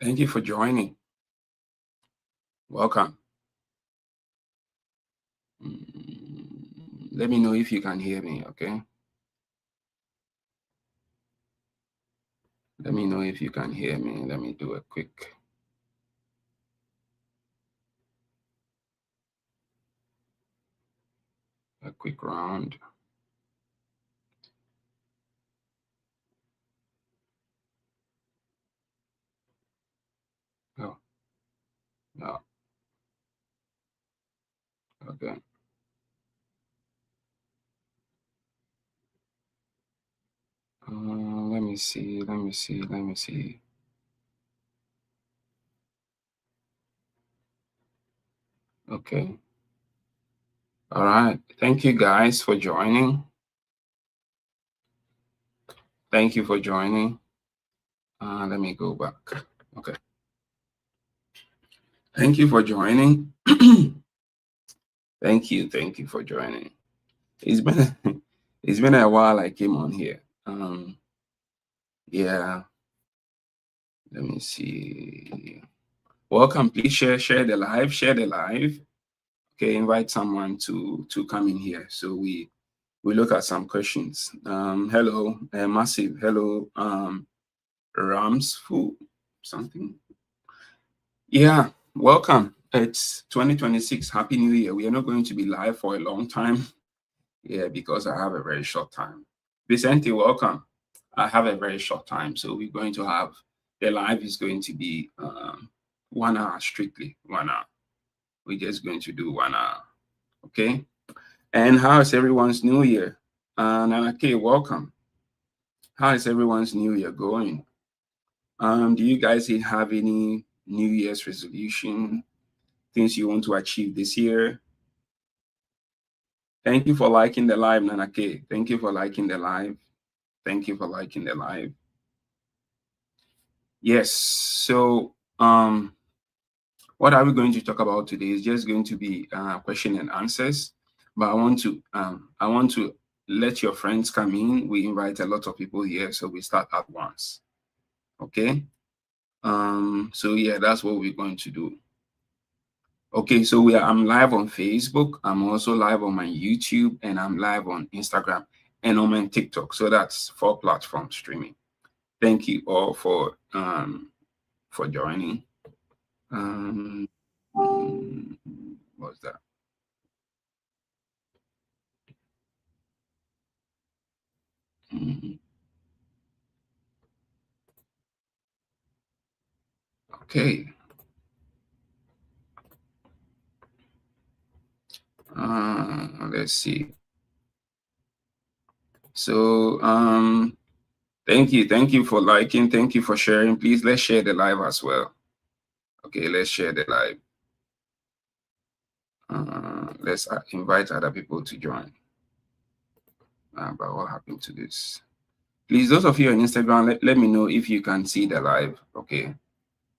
Thank you for joining. Welcome. Let me know if you can hear me, okay? Let me know if you can hear me. Let me do a quick round. Oh, no. Okay. Let me see. Okay. All right. Thank you guys for joining. Thank you for joining. Let me go back. Okay. Thank you for joining. Thank you for joining. It's been it's been a while I came on here. Yeah. Let me see. Welcome. Please share the live. Share the live. Okay, invite someone to come in here. So we look at some questions. Hello, Massive. Hello, Rams Fu something. Yeah, welcome. It's 2026. Happy New Year. We are not going to be live for a long time. Yeah, because I have a very short time. Vicente, welcome. I have a very short time, so we're going to have the live is going to be 1 hour strictly. 1 hour. We're just going to do 1 hour. Okay. And how is everyone's New Year? Okay, welcome. How is everyone's New Year going? Do you guys have any New Year's resolution, things you want to achieve this year? Thank you for liking the live, Nanake. Thank you for liking the live. Thank you for liking the live. Yes. So, what are we going to talk about today? Is just going to be question and answers. But I want to let your friends come in. We invite a lot of people here, so we start at once. Okay. So yeah, that's what we're going to do. Okay, so I'm live on Facebook. I'm also live on my YouTube, and I'm live on Instagram and on my TikTok. So that's 4 platforms streaming. Thank you all for joining. What's that? Okay. Let's see. So thank you for liking, thank you for sharing. Please let's share the live as well. Okay, let's share the live. Let's invite other people to join. But what happened to this? Please, those of you on Instagram, let me know if you can see the live, okay?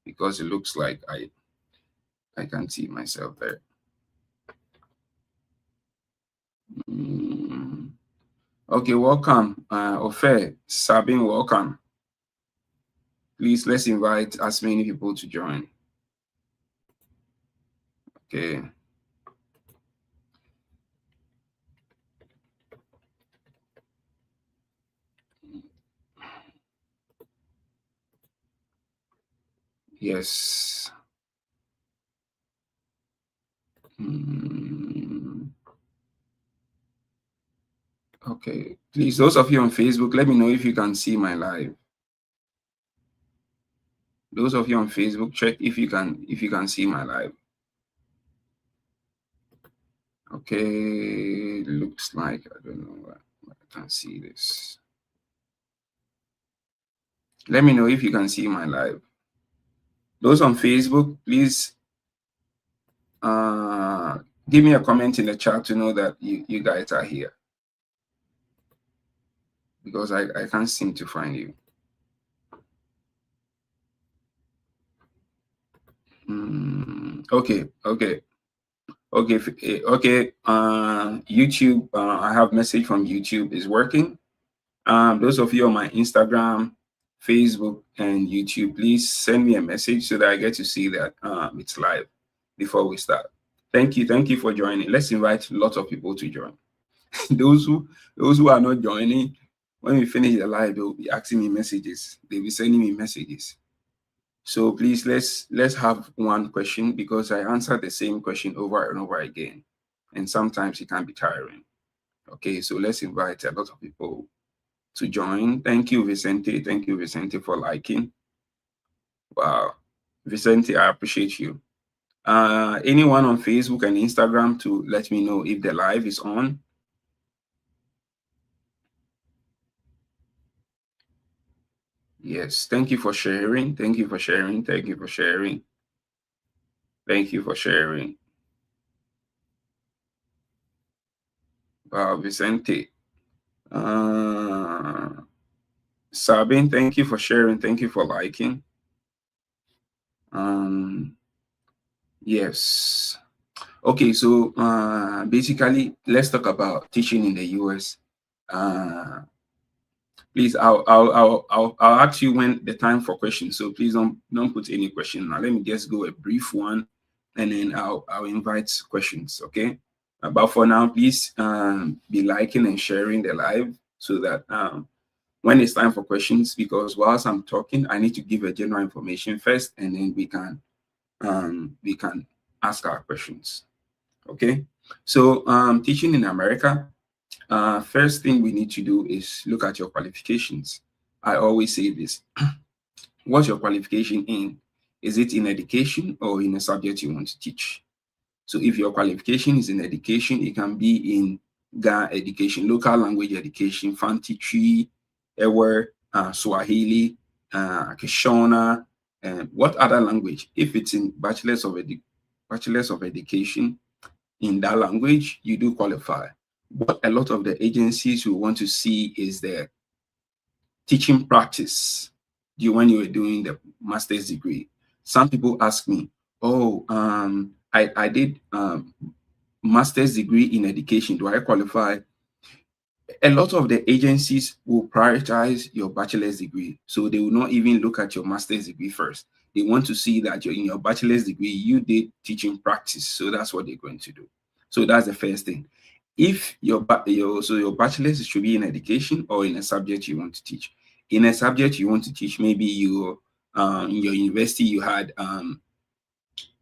Because it looks like I can see myself there. Okay, welcome. Ofe, Sabine, welcome. Please, let's invite as many people to join. Okay. Yes. Okay. Please, those of you on Facebook, let me know if you can see my live. Those of you on Facebook, check if you can see my live. Okay, looks like I don't know. I can't see this. Let me know if you can see my live. Those on Facebook, please give me a comment in the chat to know that you guys are here. Because I can't seem to find you. Okay. YouTube, I have message from YouTube is working. Those of you on my Instagram, Facebook, and YouTube, please send me a message so that I get to see that it's live before we start. Thank you. Thank you for joining. Let's invite lots of people to join. those who are not joining, when we finish the live, they'll be asking me messages. They'll be sending me messages. So please let's have one question, because I answer the same question over and over again, and sometimes it can be tiring. Okay, so let's invite a lot of people to join. Thank you, Vicente. Thank you, Vicente, for liking. Wow, Vicente, I appreciate you. Anyone on Facebook and Instagram to let me know if the live is on. Yes, thank you for sharing. Thank you for sharing. Thank you for sharing. Thank you for sharing. Wow, Vicente. Sabine, thank you for sharing. Thank you for liking. Yes. Okay, so basically, let's talk about teaching in the US. Please, I'll ask you when the time for questions. So please don't put any question now. Let me just go a brief one, and then I'll invite questions. Okay. But for now, please be liking and sharing the live so that when it's time for questions, because whilst I'm talking, I need to give a general information first, and then we can ask our questions. Okay. So teaching in America, first thing we need to do is look at your qualifications. I always say this. What's your qualification in? Is it in education or in a subject you want to teach? So if your qualification is in education, it can be in Ga education, local language education, Fanti Tree, Ewer, Swahili, Kishona, and what other language? If it's in Bachelor's of Education in that language, you do qualify. What a lot of the agencies will want to see is the teaching practice when you were doing the master's degree. Some people ask me, oh, I did master's degree in education. Do I qualify? A lot of the agencies will prioritize your bachelor's degree. So they will not even look at your master's degree first. They want to see that you're in your bachelor's degree, you did teaching practice. So that's what they're going to do. So that's the first thing. If your bachelor's should be in education or in a subject you want to teach. In a subject you want to teach, maybe you in your university you had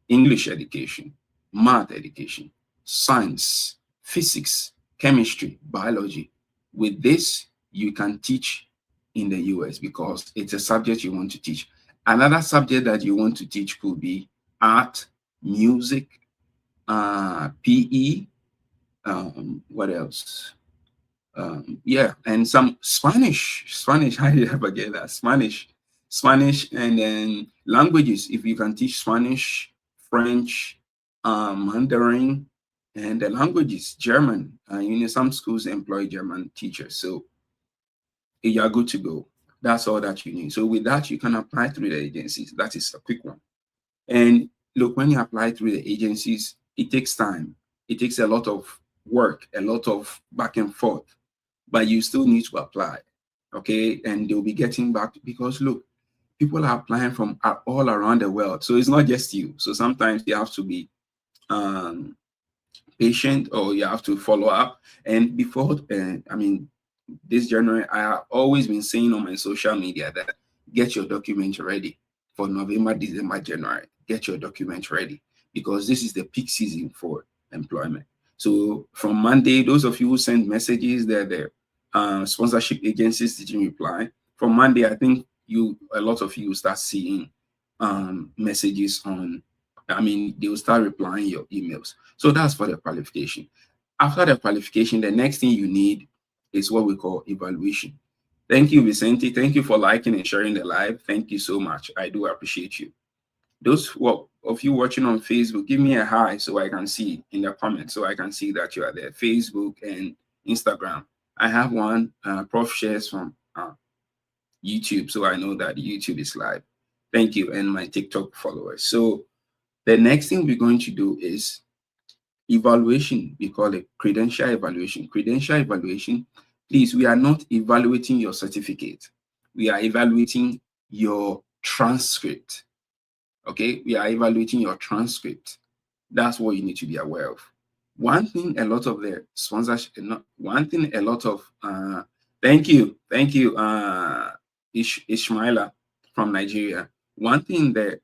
English education, math education, science, physics, chemistry, biology. With this, you can teach in the US because it's a subject you want to teach. Another subject that you want to teach could be art, music, PE, what else? Yeah, and some Spanish. How did I forget that? Spanish, and then languages. If you can teach Spanish, French, Mandarin, and the languages, German. Some schools employ German teachers, so you are good to go. That's all that you need. So with that, you can apply through the agencies. That is a quick one. And look, when you apply through the agencies, it takes time. It takes a lot of work, a lot of back and forth, but you still need to apply. Okay. And they'll be getting back because look, people are applying from all around the world. So it's not just you. So sometimes you have to be patient or you have to follow up. And before, this January, I have always been saying on my social media that get your document ready for November, December, January. Get your document ready because this is the peak season for employment. So from Monday, those of you who send messages, the sponsorship agencies didn't reply. From Monday, I think a lot of you will start seeing messages on. They will start replying your emails. So that's for the qualification. After the qualification, the next thing you need is what we call evaluation. Thank you, Vicente. Thank you for liking and sharing the live. Thank you so much. I do appreciate you. Those of you watching on Facebook, give me a hi so I can see in the comments, so I can see that you are there. Facebook and Instagram. I have one Prof shares from YouTube, so I know that YouTube is live. Thank you, and my TikTok followers. So the next thing we're going to do is evaluation. We call it credential evaluation. Credential evaluation, please, we are not evaluating your certificate. we are evaluating your transcript. Okay, we are evaluating your transcript. That's what you need to be aware of. One thing a lot of the sponsorship, one thing a lot of, thank you, Ishmaela from Nigeria. One thing the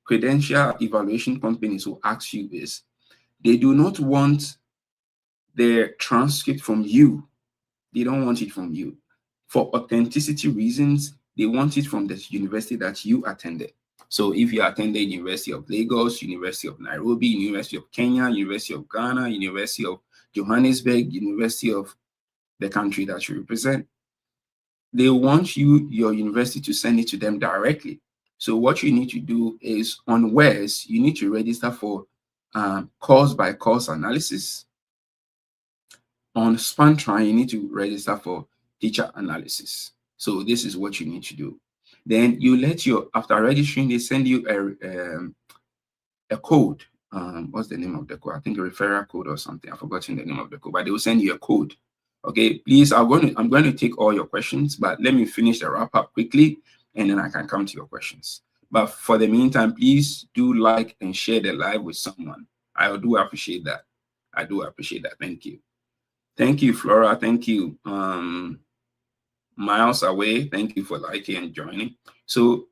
credential evaluation companies will ask you is, they do not want their transcript from you. They don't want it from you. For authenticity reasons, they want it from the university that you attended. So if you attended University of Lagos, University of Nairobi, University of Kenya, University of Ghana, University of Johannesburg, University of the country that you represent, they want your university to send it to them directly. So what you need to do is, on WES, you need to register for course by course analysis. On Spantran, you need to register for teacher analysis. So this is what you need to do. Then you let after registering, they send you a code. What's the name of the code? I think a referral code or something. I've forgotten the name of the code, but they will send you a code. Okay, please, I'm going to take all your questions, but let me finish the wrap up quickly, and then I can come to your questions. But for the meantime, please do like and share the live with someone. I do appreciate that. I do appreciate that. Thank you. Thank you, Flora. Thank you. Miles away. Thank you for liking and joining. So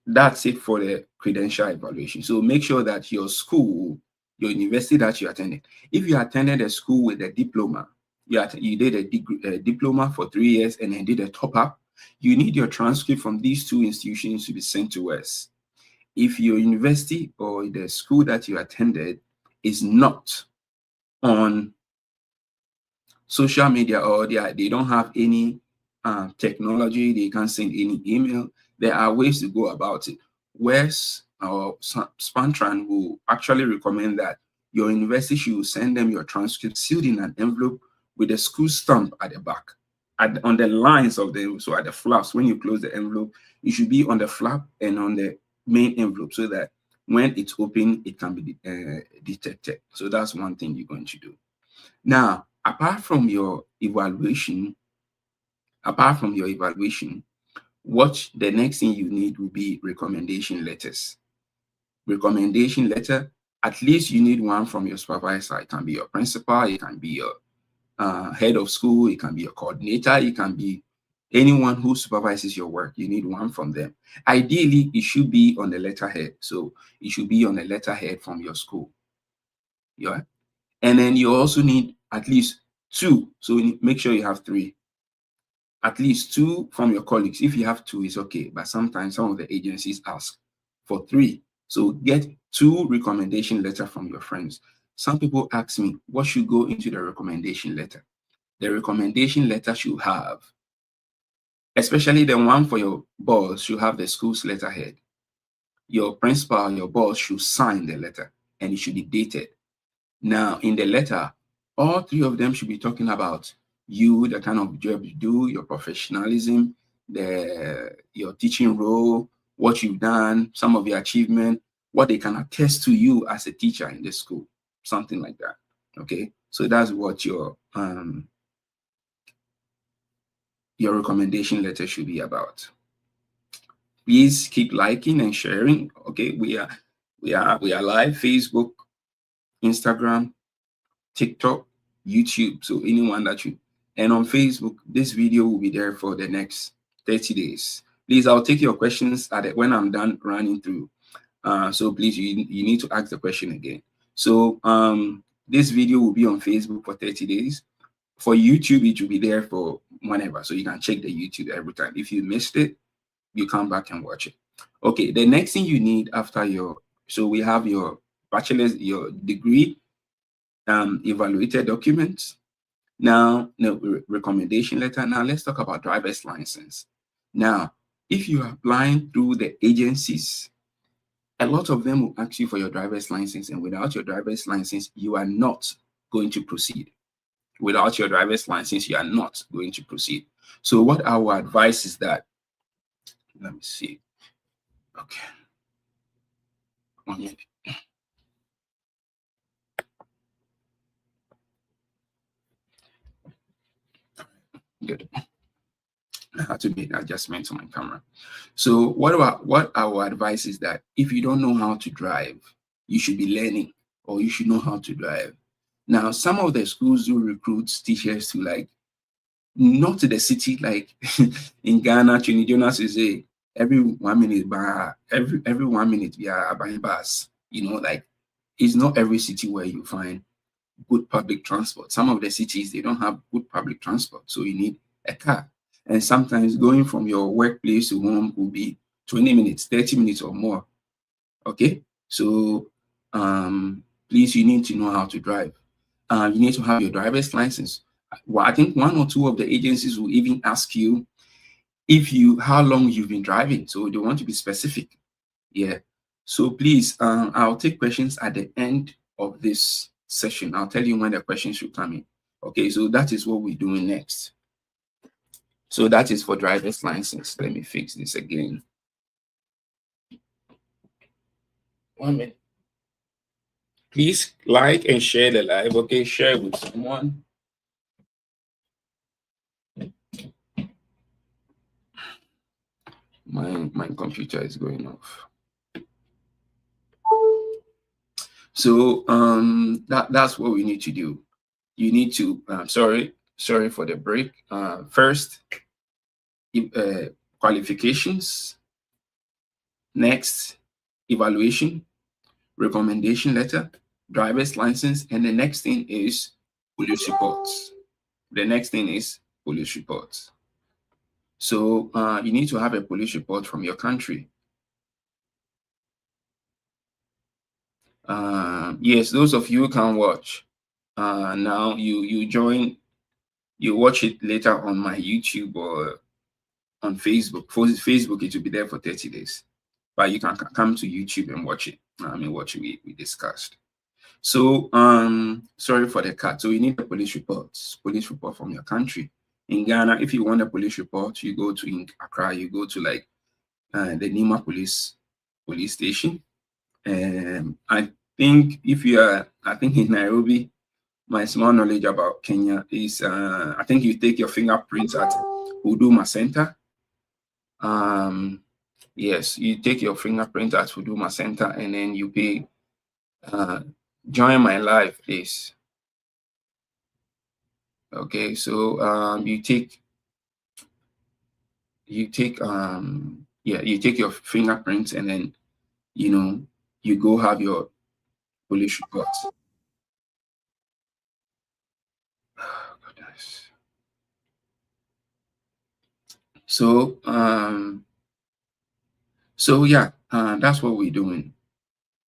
that's it for the credential evaluation. So make sure that your school, your university that you attended, if you attended a school with a diploma, you did a diploma for 3 years and then did a top up, you need your transcript from these two institutions to be sent to us. If your university or the school that you attended is not on social media, or they don't have any technology, they can't send any email, there are ways to go about it. WES or Spantran will actually recommend that your university should send them your transcript sealed in an envelope with a school stamp at the back, on the lines of the, so at the flaps, when you close the envelope, it should be on the flap and on the main envelope, so that when it's open, it can be detected. So that's one thing you're going to do. Now, apart from your evaluation, what the next thing you need will be recommendation letters. Recommendation letter, at least you need one from your supervisor. It can be your principal, it can be your head of school, it can be your coordinator, it can be anyone who supervises your work. You need one from them. Ideally, it should be on the letterhead. So it should be on the letterhead from your school. Yeah. And then you also need at least 2. So make sure you have 3. At least 2 from your colleagues. If you have 2, it's okay. But sometimes some of the agencies ask for 3. So get 2 recommendation letters from your friends. Some people ask me, what should go into the recommendation letter? The recommendation letter should have, especially the one for your boss, should have the school's letterhead. Your principal, your boss should sign the letter, and it should be dated. Now, in the letter, all 3 of them should be talking about you, the kind of job you do, your professionalism, your teaching role, what you've done, some of your achievement, what they can attest to you as a teacher in the school, something like that. Okay, so that's what your recommendation letter should be about. Please keep liking and sharing. Okay, we are live: Facebook, Instagram, TikTok, YouTube. So anyone that you, and on Facebook, this video will be there for the next 30 days. Please, I'll take your questions when I'm done running through. So please, you need to ask the question again. So this video will be on Facebook for 30 days. For YouTube, it will be there for whenever. So you can check the YouTube every time. If you missed it, you come back and watch it. Okay, the next thing you need after so we have your bachelor's, your degree, evaluated documents. Now, the recommendation letter. Now, let's talk about driver's license. Now, if you are applying through the agencies, a lot of them will ask you for your driver's license, and without your driver's license, you are not going to proceed. Without your driver's license, you are not going to proceed. So what I will advise is that, let me see. Okay. 1 minute. Good. had to make an adjustment to my camera. So what our advice is that if you don't know how to drive, you should be learning, or you should know how to drive. Now, some of the schools do recruit teachers to, like, not to the city, like in Ghana, Trinity Jonas is a every 1 minute bar, every 1 minute we are buying bus. You know, like, it's not every city where you find good public transport. Some of the cities, they don't have good public transport, so you need a car. And sometimes going from your workplace to home will be 20 minutes, 30 minutes or more. Okay, so please, you need to know how to drive. You need to have your driver's license. Well, I think 1 or 2 of the agencies will even ask you how long you've been driving, so they want to be specific. Yeah, so please, I'll take questions at the end of this session. I'll tell you when the questions should come in. Okay, so that is what we're doing next. So that is for driver's license. Let me fix this again. 1 minute. Please like and share the live. Okay, share with someone. My computer is going off. So that's what we need to do. You need to sorry for the break. First, qualifications. Next, evaluation, recommendation letter, driver's license, and the next thing is police reports. The next thing is police reports. So you need to have a police report from your country. Yes, those of you can watch. Now you join, you watch it later on my YouTube or on Facebook. For Facebook, it will be there for 30 days. But you can come to YouTube and watch it. What we discussed. So sorry for the cut. So you need a police report from your country. In Ghana, if you want a police report, you go to Accra, you go to like the Nima police station. I think in Nairobi, my small knowledge about Kenya is I think you take your fingerprints at Huduma Center. Yes, you take your fingerprint at Huduma Center, and then you pay. Join my live, please. Okay, so you take your fingerprints, and then you go have your police report. Oh, goodness. So yeah, that's what we're doing.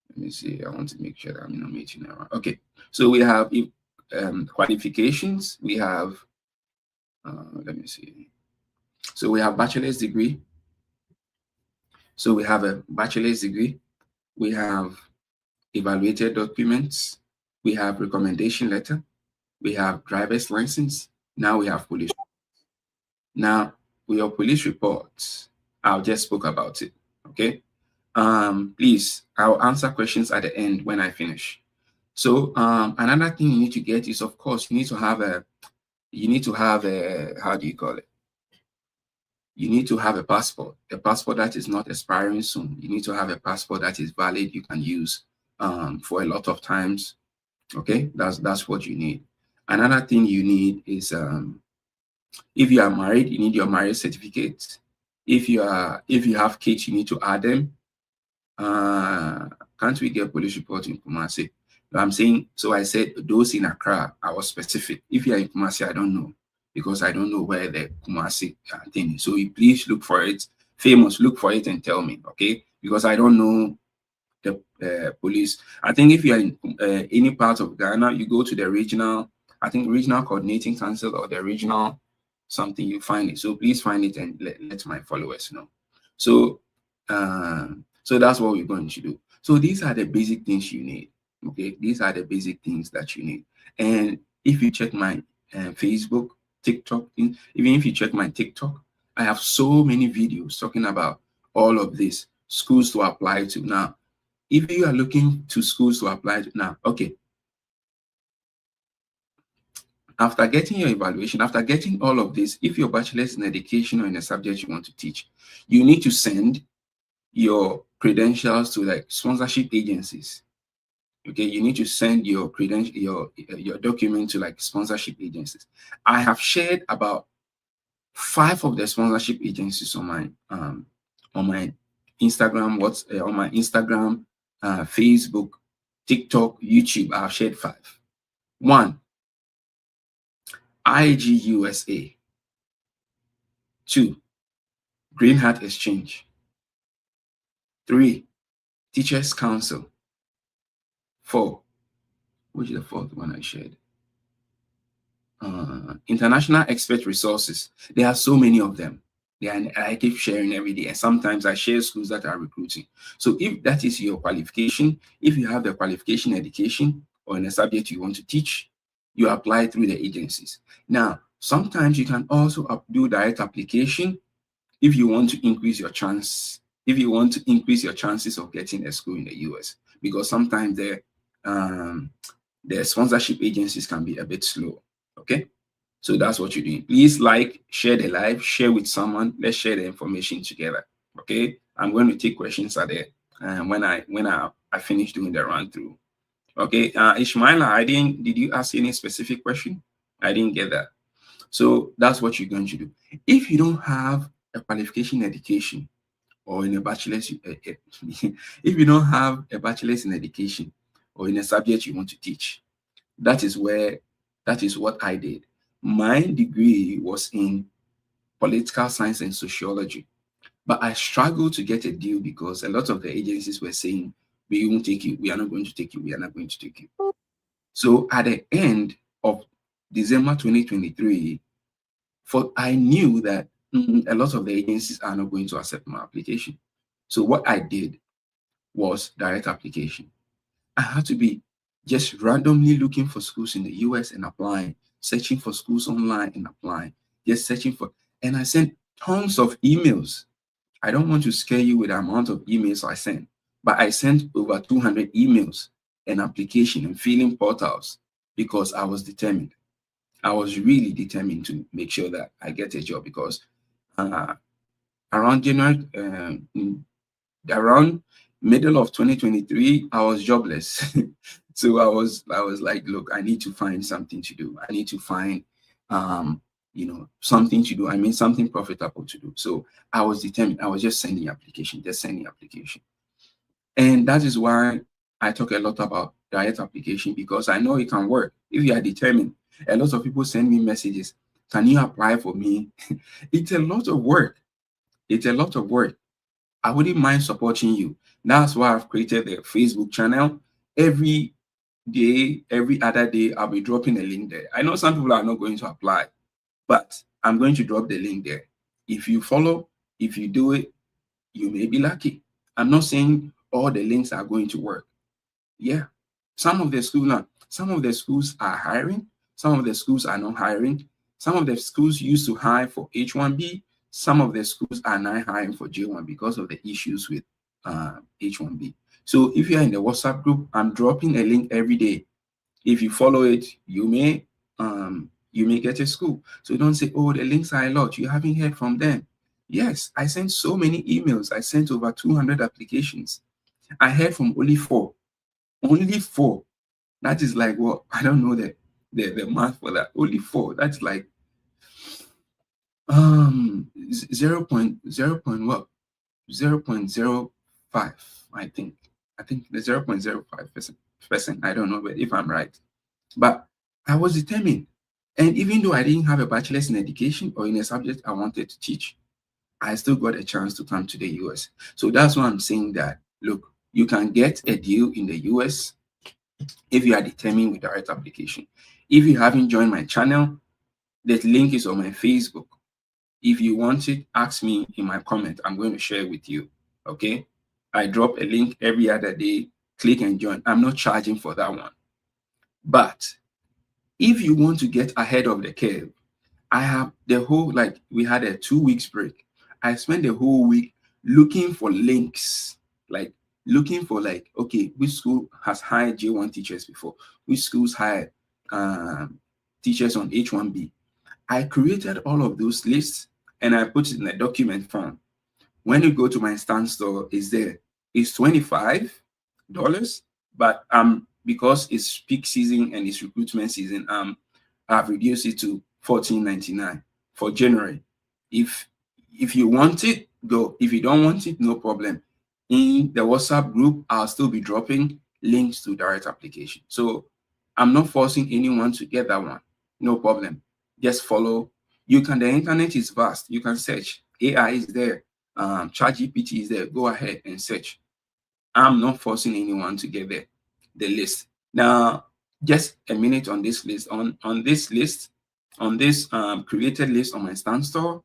Let me see. I want to make sure that I'm not making error. Okay, so we have qualifications. We have let me see. So we have bachelor's degree. So we have a bachelor's degree. We have evaluated documents. We have recommendation letter. We have driver's license. Now we have police. Now, with your police reports, I just spoke about it. Okay. Please, I'll answer questions at the end when I finish. So another thing you need to get is, of course, you need to have a how do you call it? You need to have a passport that is not expiring soon. You need to have a passport that is valid, you can use for a lot of times. Okay, that's what you need. Another thing you need is if you are married, you need your marriage certificate. If you have kids, you need to add them. Can't we get police report in Kumasi? I'm saying, so I said those in Accra, I was specific. If you are in Kumasi, I don't know, because I don't know where the Kumasi thing is. So please look for it. Famous, look for it and tell me, okay? Because I don't know the police. I think if you are in any part of Ghana, you go to the regional, I think regional coordinating council or the regional something, you find it. So please find it and let my followers know. So so that's what we're going to do. So these are the basic things you need. Okay, these are the basic things that you need. And if you check my Facebook, TikTok, even if you check my TikTok, I have so many videos talking about all of this, schools to apply to. Now, if you are looking to schools to apply to now, okay. after getting your evaluation, after getting all of this, if you're bachelor's in education or in a subject you want to teach, you need to send your credentials to like sponsorship agencies. Okay, you need to send your your document to like sponsorship agencies. I have shared about 5 of the sponsorship agencies on my Instagram, on my Instagram, Facebook, TikTok, YouTube. I've shared 5. 1, IGUSA. 2, Green Heart Exchange. 3, Teachers Council. 4, which is the 4th one I shared? International Expert Resources. There are so many of them. I keep sharing every day, and sometimes I share schools that are recruiting. So if that is your qualification, if you have the qualification education or in a subject you want to teach, you apply through the agencies. Now, sometimes you can also do direct application if you want to increase your chance, if you want to increase your chances of getting a school in the US, because sometimes the sponsorship agencies can be a bit slow. Okay, so that's what you're doing. Please like, share the live, share with someone. Let's share the information together. Okay, I'm going to take questions at the when I finish doing the run through. Okay, Ishmael, did you ask any specific question? I didn't get that. So that's what you're going to do. If you don't have a qualification education or in a bachelor's, if you don't have a bachelor's in education or in a subject you want to teach, that is what I did. My degree was in political science and sociology, but I struggled to get a deal because a lot of the agencies were saying, we won't take you, we are not going to take you, we are not going to take you. So at the end of December 2023, I knew that a lot of the agencies are not going to accept my application. So what I did was direct application. I had to be just randomly looking for schools in the US and applying, searching for schools online and applying, just searching for, and I sent tons of emails. I don't want to scare you with the amount of emails I sent, but I sent over 200 emails and application and filling portals because I was determined. I was really determined to make sure that I get a job because around January, around middle of 2023, I was jobless. So I was like, look, I need to find something to do. I need to find something to do. I mean, something profitable to do. So I was determined. I was just sending application. And that is why I talk a lot about direct application, because I know it can work if you are determined. A lot of people send me messages. Can you apply for me? It's a lot of work. I wouldn't mind supporting you. That's why I've created a Facebook channel. Every day, every other day, I'll be dropping a link there. I know some people are not going to apply, but I'm going to drop the link there. If you follow, if you do it, you may be lucky. I'm not saying all the links are going to work. Yeah. Some of the schools are hiring. Some of the schools are not hiring. Some of the schools used to hire for H1B. Some of the schools are now hiring for J1 because of the issues with H1B. So if you are in the WhatsApp group, I'm dropping a link every day. If you follow it, you may get a school. So don't say, oh, the links are a lot, you haven't heard from them. Yes, I sent so many emails. I sent over 200 applications. I heard from only 4. Only 4. That is like what? I don't know the math for that. Only 4. That's like 0.05. I think the 0.05%. I don't know, but if I'm right. But I was determined. And even though I didn't have a bachelor's in education or in a subject I wanted to teach, I still got a chance to come to the US. So that's why I'm saying that, look, you can get a deal in the US if you are determined with direct application. If you haven't joined my channel, the link is on my Facebook. If you want it, ask me in my comment. I'm going to share it with you. Okay? I drop a link every other day. Click and join. I'm not charging for that one. But if you want to get ahead of the curve, I have the whole, like, we had a 2 weeks break. I spent the whole week looking for links, like looking for like, okay, which school has hired J1 teachers before? Which schools hired teachers on H1B. I created all of those lists and I put it in a document form. When you go to my Instant Store, it's there. It's $25, but because it's peak season and it's recruitment season, I've reduced it to $14.99 for January. If you want it, go. If you don't want it, no problem. In the WhatsApp group, I'll still be dropping links to direct application. So I'm not forcing anyone to get that one. No problem. Just follow. You can, the internet is vast. You can search. AI is there. ChatGPT is there. Go ahead and search. I'm not forcing anyone to get the list. Now, just a minute on this list. On this created list on my Instant Store,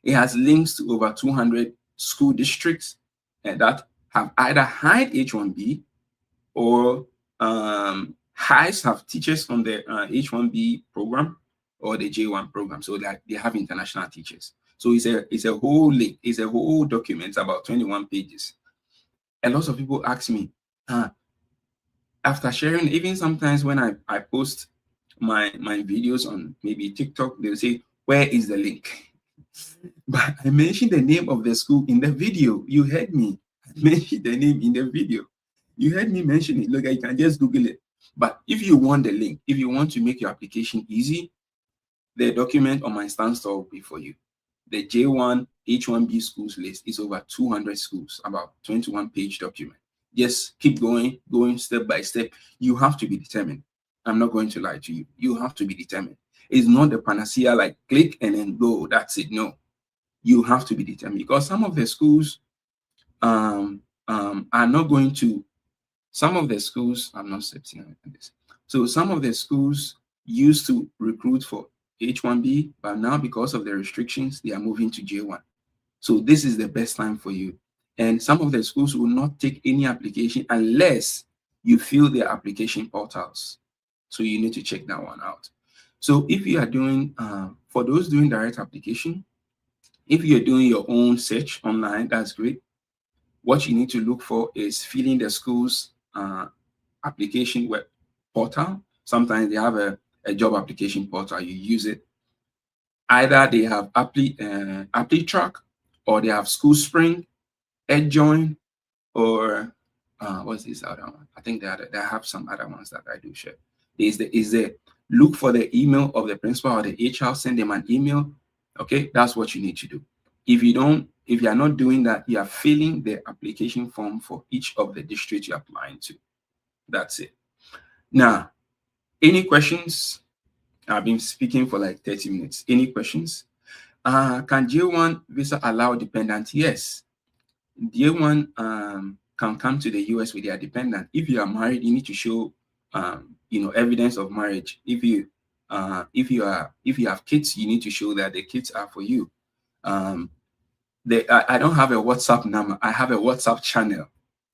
it has links to over 200 school districts that have either high H1B or highs have teachers on the H1B program or the J1 program, so that they have international teachers. So it's a whole link, it's a whole document about 21 pages. A lot of people ask me, after sharing, even sometimes when I post my videos on maybe TikTok, they'll say, where is the link? But I mentioned the name of the school in the video. You heard me. I mentioned the name in the video. You heard me mention it. Look, you can just Google it. But if you want the link, if you want to make your application easy, the document on my Instant Store will be for you. The J1 H1B schools list is over 200 schools, about 21-page document. Just keep going step by step. You have to be determined. I'm not going to lie to you. You have to be determined. It's not the panacea like click and then go. That's it. No, you have to be determined, because some of the schools are not going to. Some of the schools, I'm not accepting this. So some of the schools used to recruit for H1B, but now because of the restrictions, they are moving to J1. So this is the best time for you. And some of the schools will not take any application unless you fill their application portals. So you need to check that one out. So if you are doing, for those doing direct application, if you're doing your own search online, that's great. What you need to look for is filling the school's application web portal. Sometimes they have a job application portal. You use it. Either they have ApplyTrack, or they have SchoolSpring, EdJoin, or what's this other one? I think they have some other ones that I do share. Is the look for the email of the principal or the HR, send them an email. Okay, that's what you need to do. If you are not doing that, you are filling the application form for each of the districts you're applying to. That's it. Now, any questions? I've been speaking for like 30 minutes. Any questions? Can J1 visa allow dependent? Yes. J1 can come to the US with their dependent. If you are married, you need to show evidence of marriage. If you have kids, you need to show that the kids are for you. I don't have a WhatsApp number. I have a WhatsApp channel,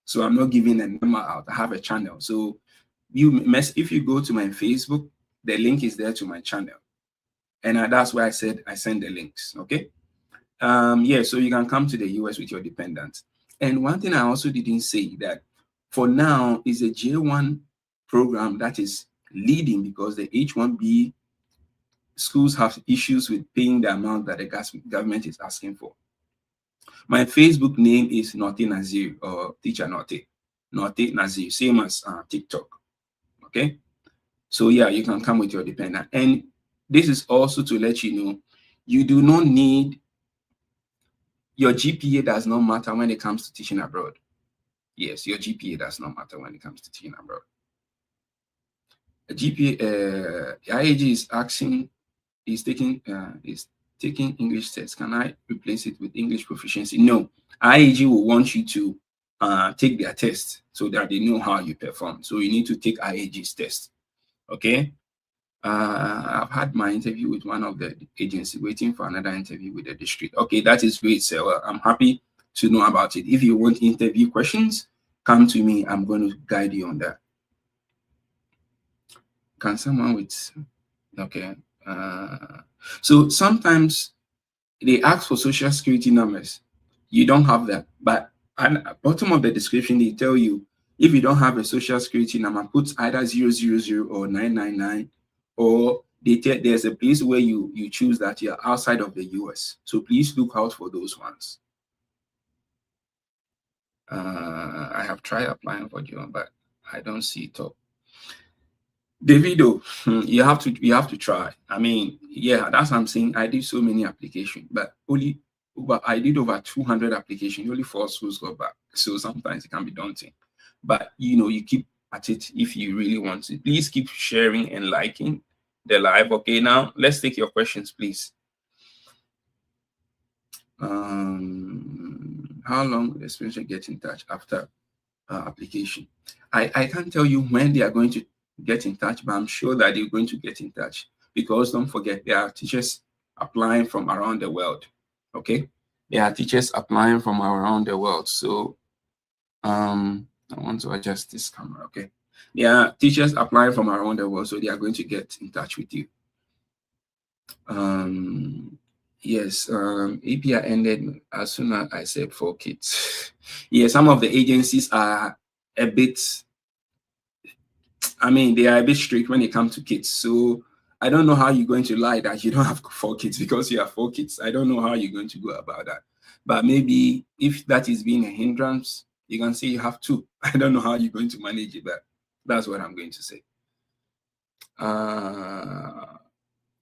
so I'm not giving a number out. I have a channel. So if you go to my Facebook, the link is there to my channel, and that's why I said I send the links. Okay. Yeah, so you can come to the US with your dependent. And one thing I also didn't say that for now is a J1 program that is leading, because the H1B schools have issues with paying the amount that the government is asking for. My Facebook name is Norte Nazir, or Teacher Norte Nazir, same as TikTok. Okay, so yeah, you can come with your dependent. And this is also to let you know, you do not need, your GPA does not matter when it comes to teaching abroad. Yes, your GPA does not matter when it comes to teaching abroad. A GPA, IAG is asking, is taking English tests. Can I replace it with English proficiency? No, IAG will want you to take their test so that they know how you perform. So you need to take IAG's test. Okay. I've had my interview with one of the agency, waiting for another interview with the district. Okay, that is great, sir. Well, I'm happy to know about it. If you want interview questions, come to me. I'm going to guide you on that. Can someone with, okay. So sometimes they ask for social security numbers. You don't have that, but at the bottom of the description, they tell you, if you don't have a social security number, put either 000 or 999 or there's a place where you choose that you're outside of the US. So please look out for those ones. I have tried applying for John, but I don't see it up. Davido, you have to try. I mean, yeah, that's what I'm saying. I did so many applications, but I did over 200 applications. Only 4 schools got back. So sometimes it can be daunting. But you keep at it if you really want to. Please keep sharing and liking the live. Okay, now let's take your questions, please. How long will the sponsor get in touch after application? I can't tell you when they are going to get in touch, but I'm sure that they're going to get in touch, because don't forget, there are teachers applying from around the world. Okay, there are teachers applying from around the world. So I want to adjust this camera. Okay, there are teachers applying from around the world, so they are going to get in touch with you. Yes, API ended as soon as I said 4 kids. Yeah, some of the agencies are a bit, I mean, they are a bit strict when it comes to kids. So I don't know how you're going to lie that you don't have 4 kids because you have 4 kids. I don't know how you're going to go about that. But maybe if that is being a hindrance, you can say you have 2. I don't know how you're going to manage it, but that's what I'm going to say.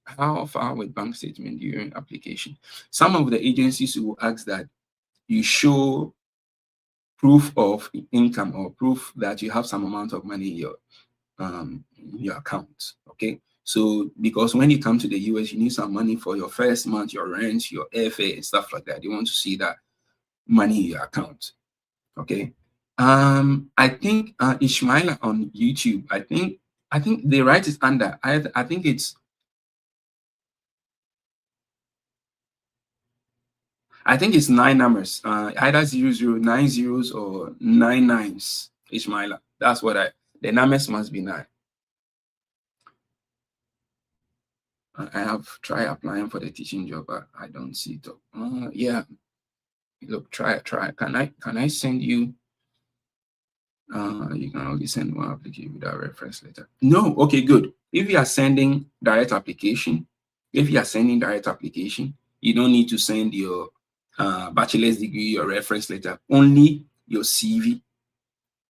How far with bank statement during application? Some of the agencies will ask that you show proof of income or proof that you have some amount of money in your account. Okay, so because when you come to the US, you need some money for your first month, your rent, your airfare, and stuff like that. They want to see that money in your account. Okay, I think Ishmael on YouTube. I think the right is under. I think it's. I think it's 9 numbers, either 00, 9 zeros or 9 nines. Ishmael, that's what the numbers must be 9. I have tried applying for the teaching job, but I don't see it. Yeah, look, try. Can I send you? You can only send one application without reference letter. No, okay, good. If you are sending direct application, you don't need to send your bachelor's degree, your reference letter, only your CV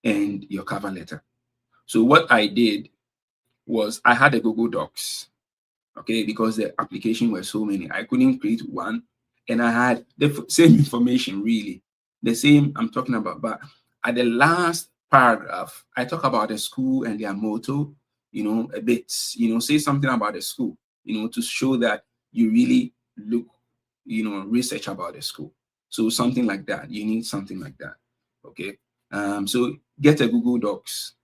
and your cover letter. So what I did was I had a Google Docs, okay, because the application were so many. I couldn't create one, and I had the same information, really, the same I'm talking about. But at the last paragraph, I talk about the school and their motto, a bit, say something about the school, to show that you really look, research about the school. So something like that. You need something like that. Okay. So get a Google Docs.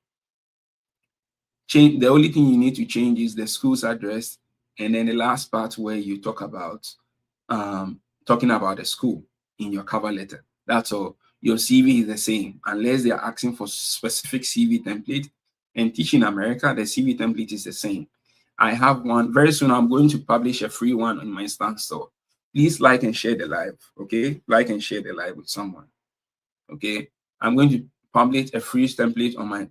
The only thing you need to change is the school's address, and then the last part where you talk about talking about the school in your cover letter. That's all. Your CV is the same, unless they are asking for specific CV template. And Teaching America, the CV template is the same. I have one. Very soon, I'm going to publish a free one on my Instant Store. Please like and share the live, okay? Like and share the live with someone, okay? I'm going to publish a free template on my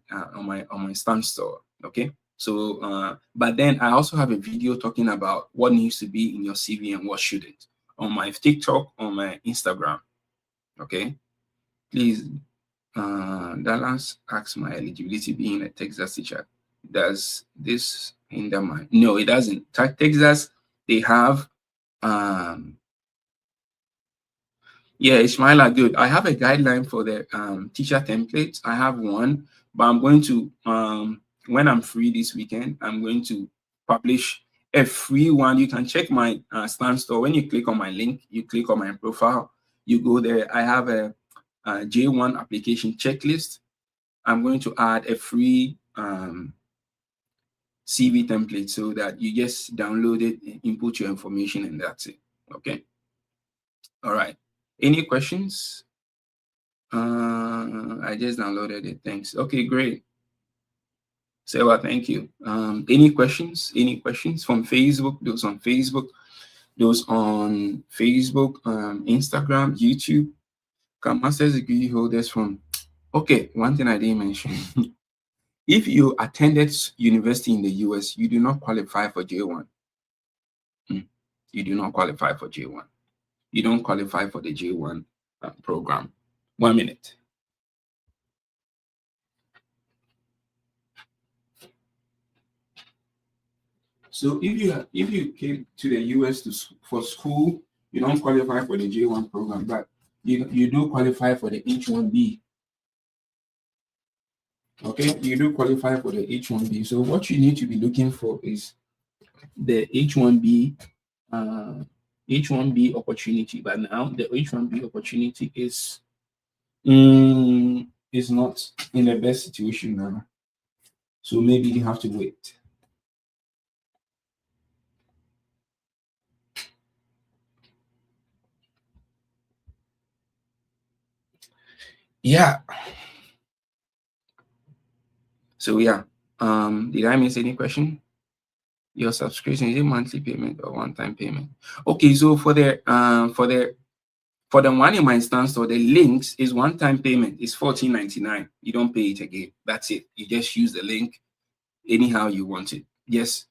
Instant Store, okay? So, but then I also have a video talking about what needs to be in your CV and what shouldn't on my TikTok, on my Instagram, okay? Please, Dallas asks my eligibility being a Texas teacher. Does this hinder my? No, it doesn't. Texas, they have, yeah, Ishmael, good. I have a guideline for the teacher templates. I have one, but I'm going to, when I'm free this weekend, I'm going to publish a free one. You can check my Instant Store. When you click on my link, you click on my profile, you go there. I have a J1 application checklist. I'm going to add a free CV template so that you just download it, input your information, and that's it. Okay. All right. Any questions? I just downloaded it. Thanks. Okay, great. Sewa, thank you. Any questions? Any questions from Facebook? Those on Facebook, Instagram, YouTube. Can master's degree holders from? Okay, one thing I didn't mention. If you attended university in the US, you do not qualify for J1. You do not qualify for J1. You don't qualify for the J1 program. 1 minute. So if you came to the US for school, you don't qualify for the J1 program, but you do qualify for the H1B. Okay, you do qualify for the H1B. So what you need to be looking for is the H1B H1B opportunity. But now the H1B opportunity is not in the best situation now. So maybe you have to wait. Yeah. So yeah. Did I miss any question? Your subscription, is it monthly payment or one-time payment? Okay, so for the one in my instance, so the links is one-time payment. It's $14.99. You don't pay it again. That's it. You just use the link anyhow you want it. Just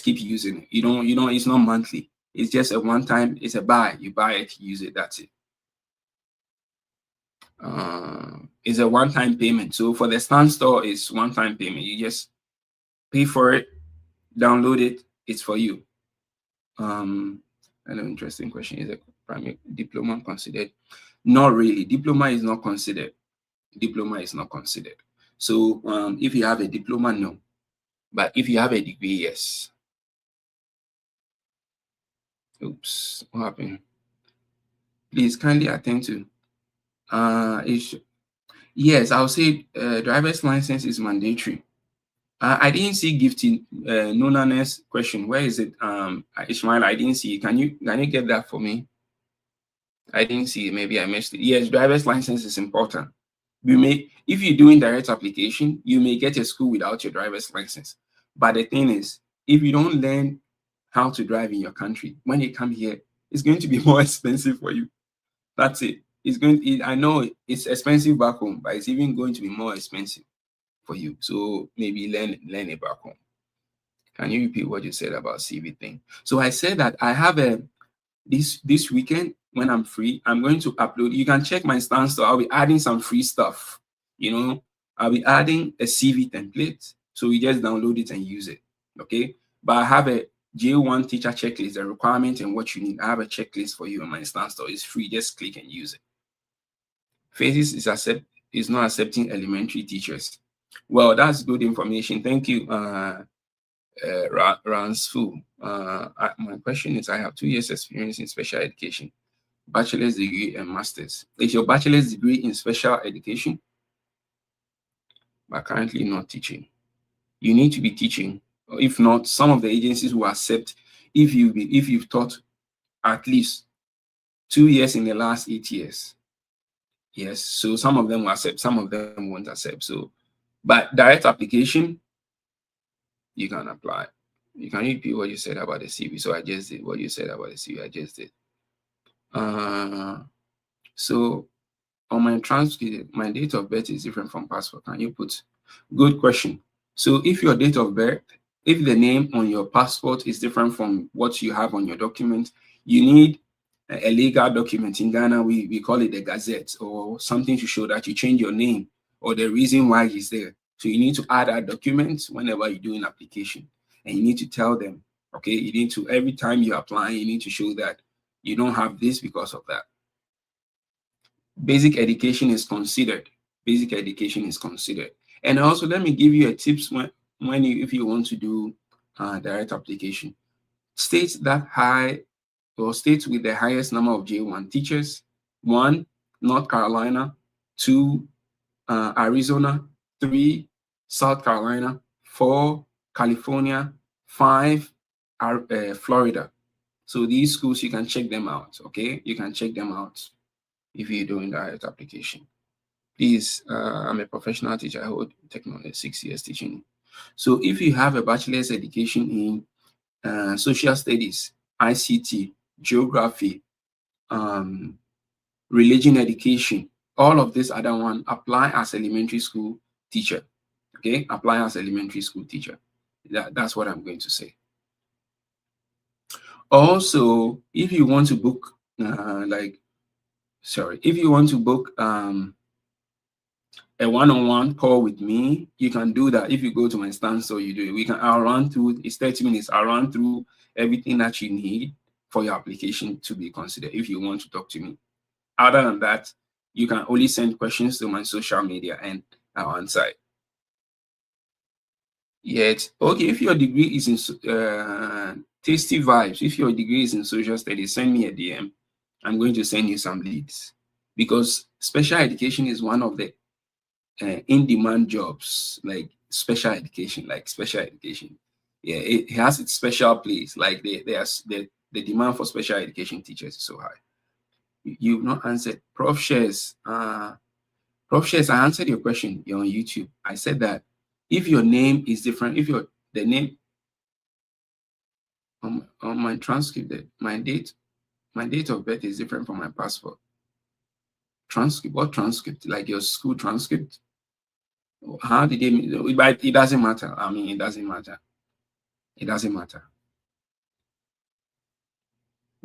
keep using it. You don't. It's not monthly. It's just a one-time. It's a buy. You buy it, use it. That's it. It's a one-time payment. So for the Stan Store, it's one-time payment. You just pay for it, download it. It's for you. An interesting question. Is a primary diploma considered? Not really. Diploma is not considered. Diploma is not considered. So if you have a diploma, no. But if you have a degree, yes. Oops, what happened? Please kindly attend to. Yes, I'll say driver's license is mandatory. I didn't see gifting Nonanes question. Where is it? Ishmael, I didn't see it. Can you get that for me? I didn't see it. Maybe I missed it. Yes, driver's license is important. If you're doing direct application, you may get a school without your driver's license. But the thing is, if you don't learn how to drive in your country, when you come here, it's going to be more expensive for you. That's it. I know it's expensive back home, but it's even going to be more expensive for you. So maybe learn it back home. Can you repeat what you said about CV thing? So I said that I have this weekend when I'm free, I'm going to upload. You can check my Stan Store. I'll be adding some free stuff. I'll be adding a CV template. So you just download it and use it. Okay. But I have a J1 teacher checklist, the requirement and what you need. I have a checklist for you on my Stan Store. It's free. Just click and use it. Phases is not accepting elementary teachers. Well, that's good information. Thank you, Ransfu. My question is, I have 2 years experience in special education, bachelor's degree and master's. Is your bachelor's degree in special education? But currently not teaching. You need to be teaching. If not, some of the agencies will accept if you've taught at least 2 years in the last 8 years. Yes, so some of them will accept, some of them won't accept. So, but direct application, you can apply. You can repeat what you said about the CV. So I just did what you said about the CV. I just did. So on my transcript, my date of birth is different from passport. Can you put? Good question. So if your date of birth, if the name on your passport is different from what you have on your document, you need a legal document. In Ghana, we call it a gazette or something to show that you change your name or the reason why it's there. So you need to add that document whenever you do an application. And you need to tell them, okay, you need to, every time you apply, you need to show that you don't have this because of that. Basic education is considered. Basic education is considered. And also, let me give you a tips if you want to do direct application. States that high or states with the highest number of J1 teachers: 1, North Carolina; 2, Arizona; 3, South Carolina; 4, California; 5, Florida. So these schools, you can check them out. Okay, you can check them out if you're doing direct application. Please, I'm a professional teacher. I hold technology 6 years teaching. So if you have a bachelor's education in social studies, ICT, geography, religion education, all of this other one, apply as elementary school teacher. Okay, apply as elementary school teacher. That's what I'm going to say. Also, if you want to book, if you want to book a one-on-one call with me, you can do that. If you go to my stance or you do it, I'll run through, it's 30 minutes. I'll run through everything that you need for your application to be considered if you want to talk to me. Other than that, you can only send questions to my social media and I'll answer it. Yet, okay, if your degree is in Tasty Vibes, if your degree is in social studies, send me a DM. I'm going to send you some leads, because special education is one of the in-demand jobs, like special education. Yeah, it has its special place. Like the demand for special education teachers is so high. You've not answered. Prof Shares, I answered your question. You're on YouTube. I said that if your name is different, if the name on my transcript, my date of birth is different from my passport. Transcript? What transcript? Like your school transcript? How did they? But it doesn't matter. I mean, it doesn't matter. It doesn't matter.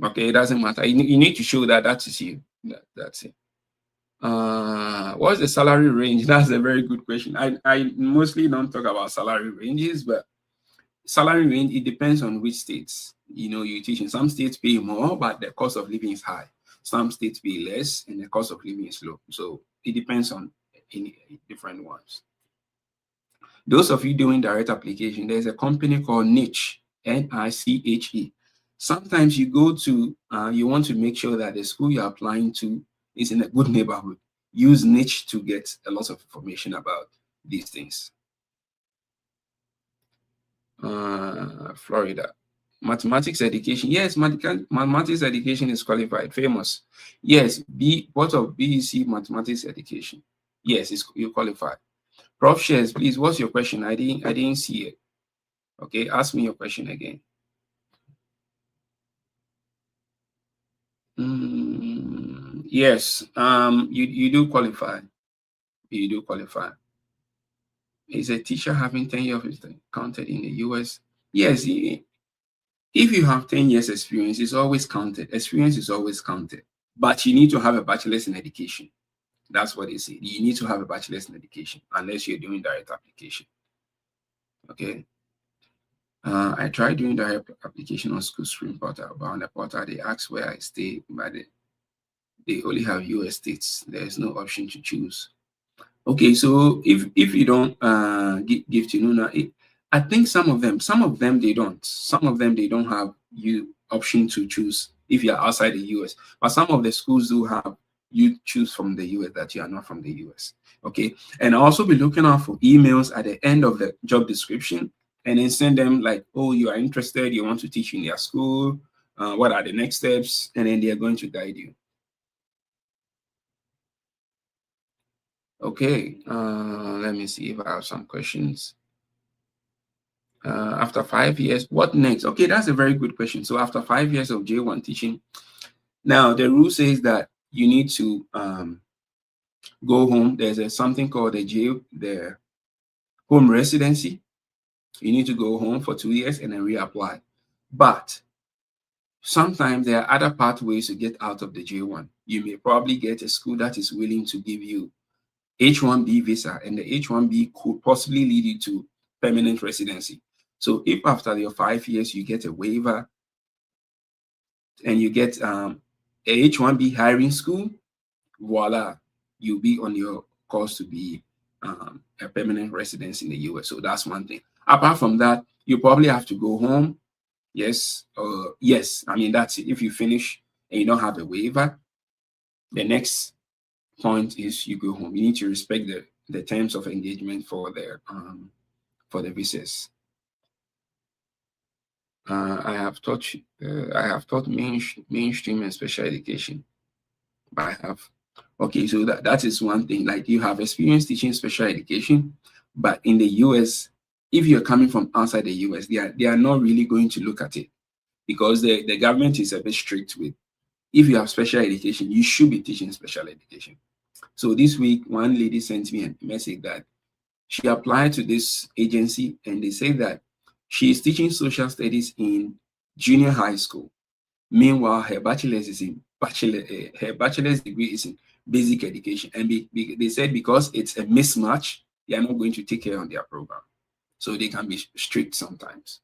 Okay, it doesn't matter. You need to show that is you. That's it. What's the salary range? That's a very good question. I mostly don't talk about salary ranges, but salary range, it depends on which states you teach in. Some states pay more, but the cost of living is high. Some states pay less and the cost of living is low. So it depends on different ones. Those of you doing direct application, there's a company called Niche, Niche. Sometimes you go to, you want to make sure that the school you're applying to is in a good neighborhood. Use Niche to get a lot of information about these things. Florida. Mathematics education. Yes, mathematics education is qualified. Famous. Yes, what of BEC mathematics education? Yes, you qualified. Prof Shares, please, what's your question? I didn't see it. Okay, ask me your question again. Yes, you do qualify. You do qualify. Is a teacher having 10 years counted in the US? Yes, if you have 10 years experience, it's always counted. Experience is always counted. But you need to have a bachelor's in education. That's what they say. You need to have a bachelor's in education unless you're doing direct application. Okay. I tried doing direct application on SchoolStream portal, but on the portal they ask where I stay, but they only have US states. There's no option to choose. Okay, so if you don't give to Nuna, I think some of them they don't. Some of them they don't have you option to choose if you're outside the US. But some of the schools do have you choose from the US that you are not from the US. Okay, and also be looking out for emails at the end of the job description, and then send them like, oh, you are interested, you want to teach in their school, what are the next steps, and then they are going to guide you. Okay, let me see if I have some questions. After 5 years, what next? Okay, that's a very good question. So after 5 years of J1 teaching, now the rule says that you need to go home. There's something called the home residency. You need to go home for 2 years and then reapply. But sometimes there are other pathways to get out of the J1. You may probably get a school that is willing to give you H-1B visa, and the H-1B could possibly lead you to permanent residency. So if after your 5 years you get a waiver and you get a H-1B hiring school, voila, you'll be on your course to be a permanent resident in the US. So that's one thing. Apart from that, you probably have to go home. Yes, yes. I mean, that's it. If you finish and you don't have a waiver, the next point is you go home. You need to respect the terms of engagement for the visas. I have taught mainstream and special education. But I have, okay, so that is one thing. Like, you have experience teaching special education, but in the US, if you're coming from outside the US, they are not really going to look at it, because the government is a bit strict with, if you have special education, you should be teaching special education. So this week, one lady sent me a message that She applied to this agency and they say that she is teaching social studies in junior high school. Meanwhile, her bachelor's degree is in basic education. And they said because it's a mismatch, they are not going to take her on their program. So they can be strict sometimes.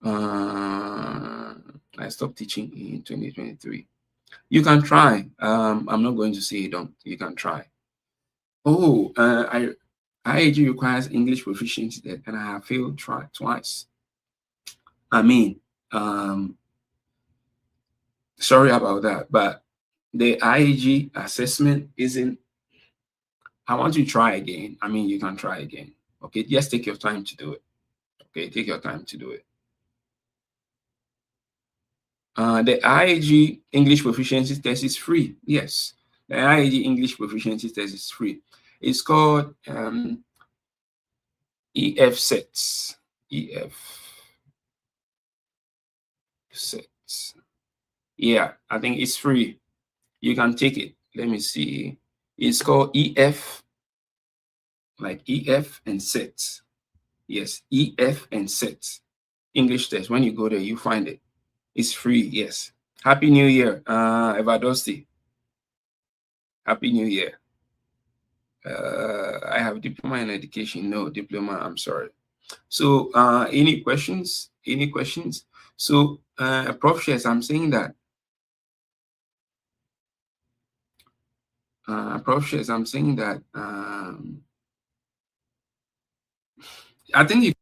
I stopped teaching in 2023. You can try. I'm not going to say don't. You can try. Oh, IAG requires English proficiency, and I have failed twice. I mean, sorry about that, but the IAG assessment isn't. I want you to try again. I mean, you can try again. Okay, just take your time to do it. Okay, take your time to do it. The IAG English proficiency test is free. Yes, the IAG English proficiency test is free. It's called EF sets. EF sets. Yeah, I think it's free. You can take it. Let me see. It's called EF, like EF and sets. Yes, EF and sets. English test. When you go there, you find it. It's free. Yes. Happy New Year, Evadosti. Happy New Year. I have diploma in education. No diploma. I'm sorry. So, any questions? Any questions? So, Prof. Shares, I'm saying that. Prof. Shares, I'm saying that. I think if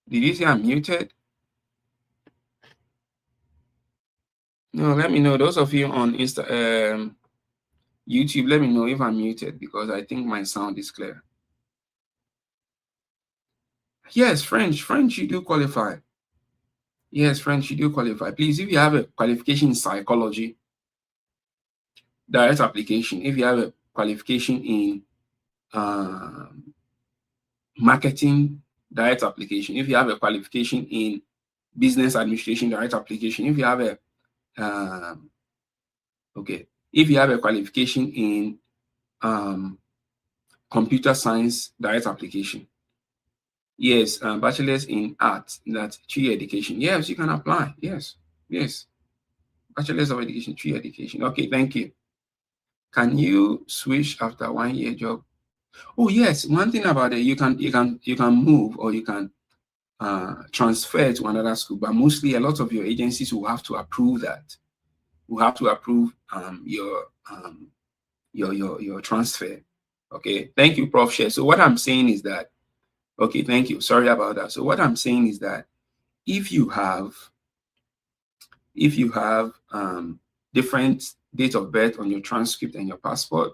did you say I'm muted? No, let me know. Those of you on YouTube, let me know if I'm muted because I think my sound is clear. Yes, French, you do qualify. Yes, French, you do qualify. Please, if you have a qualification in psychology, direct application. If you have a qualification in marketing, direct application. If you have a qualification in business administration, direct application. If you have a if you have a qualification in computer science, direct application. Yes, bachelor's in art, that's 3-year education. Yes, you can apply. Yes, bachelor's of education, 3-year education. Okay, thank you. Can you switch after 1-year job? Oh yes, one thing about it, you can move or you can transfer to another school, but mostly a lot of your agencies will have to approve that. Will have to approve your transfer. Okay, thank you, Prof. Share. So what I'm saying is that, okay, thank you. Sorry about that. So what I'm saying is that if you have different date of birth on your transcript and your passport,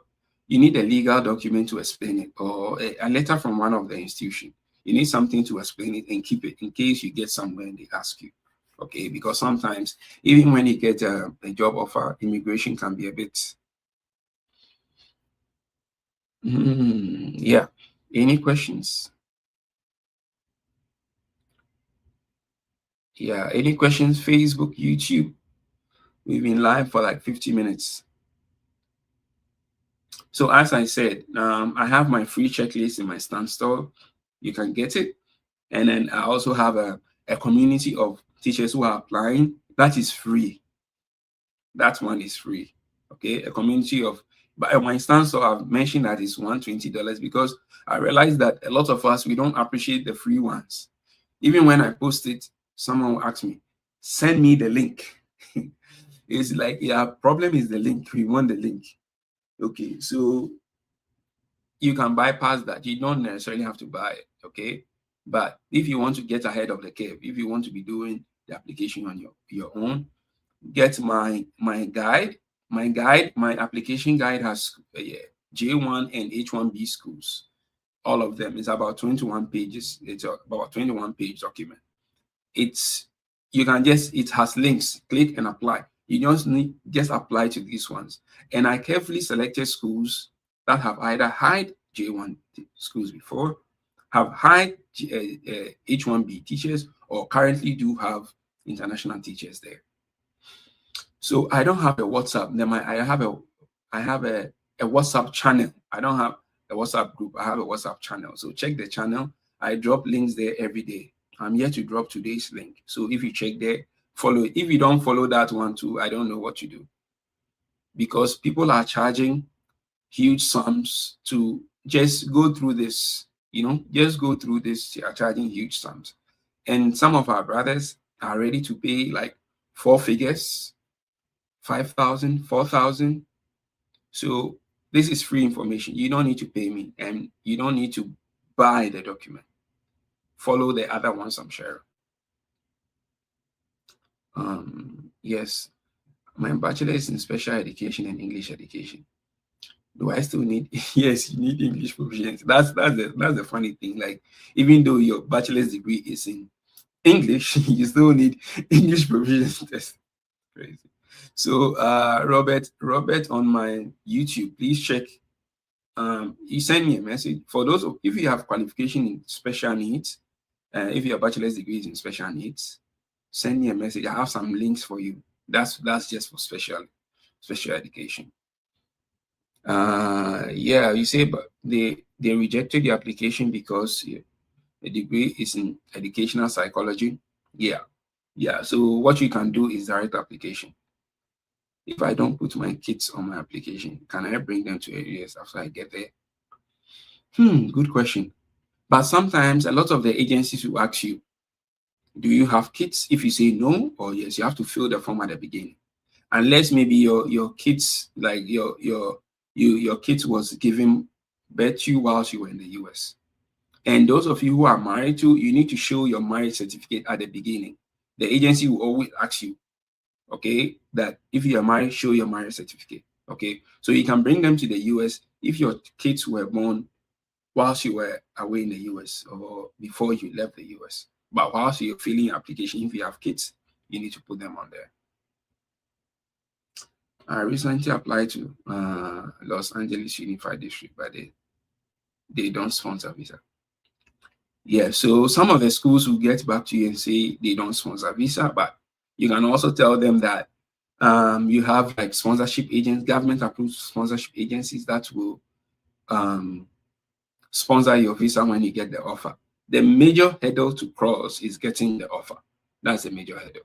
you need a legal document to explain it, or a letter from one of the institutions. You need something to explain it and keep it in case you get somewhere and they ask you. Okay, because sometimes even when you get a job offer, immigration can be a bit. Yeah. Any questions? Yeah. Any questions? Facebook, YouTube. We've been live for like 50 minutes. So as I said, I have my free checklist in my Stan Store. You can get it. And then I also have a community of teachers who are applying. That is free. That one is free. Okay. A community of, but my Stan Store, I've mentioned that it's $120 because I realized that a lot of us, we don't appreciate the free ones. Even when I post it, someone will ask me, send me the link. It's like, yeah, problem is the link. We want the link. Okay, so you can bypass that. You don't necessarily have to buy it, okay? But if you want to get ahead of the curve, if you want to be doing the application on your own, get my guide. My application guide has J1 and H1B schools. All of them. It's about 21 pages. It's about 21 page document. It's you can just it has links. Click and apply. You just apply to these ones. And I carefully selected schools that have either had J1 schools before, have had H1B teachers, or currently do have international teachers there. So I don't have a WhatsApp. Then I have a WhatsApp channel. I don't have a WhatsApp group. I have a WhatsApp channel. So check the channel. I drop links there every day. I'm here to drop today's link. So if you check there, follow it. If you don't follow that one too, I don't know what you do. Because people are charging huge sums to just go through this, just go through this. They are charging huge sums. And some of our brothers are ready to pay like 4 figures, 5,000, 4,000. So this is free information. You don't need to pay me, and you don't need to buy the document. Follow the other ones I'm sharing. Yes, my bachelor is in special education and English education. Do I still need? Yes, you need English proficiency. That's the funny thing. Like, even though your bachelor's degree is in English, you still need English proficiency test. Crazy. So Robert on my YouTube, please check. You send me a message. For those if you have qualification in special needs, if your bachelor's degree is in special needs, send me a message. I have some links for you. That's just for special education. Yeah, you say, but they rejected the application because the degree is in educational psychology. Yeah. So what you can do is direct application. If I don't put my kids on my application, can I bring them to areas after I get there? Good question. But sometimes a lot of the agencies will ask you, do you have kids? If you say no or yes, you have to fill the form at the beginning. Unless maybe your kids, like your kids was given birth to you whilst you were in the US. And those of you who are married to, you need to show your marriage certificate at the beginning. The agency will always ask you, okay, that if you are married, show your marriage certificate. Okay, so you can bring them to the US if your kids were born whilst you were away in the US or before you left the US. But whilst you're filling your application, if you have kids, you need to put them on there. I recently applied to Los Angeles Unified District, but they don't sponsor visa. Yeah, so some of the schools will get back to you and say they don't sponsor visa, but you can also tell them that you have like sponsorship agents, government approved sponsorship agencies that will sponsor your visa when you get the offer. The major hurdle to cross is getting the offer. That's the major hurdle.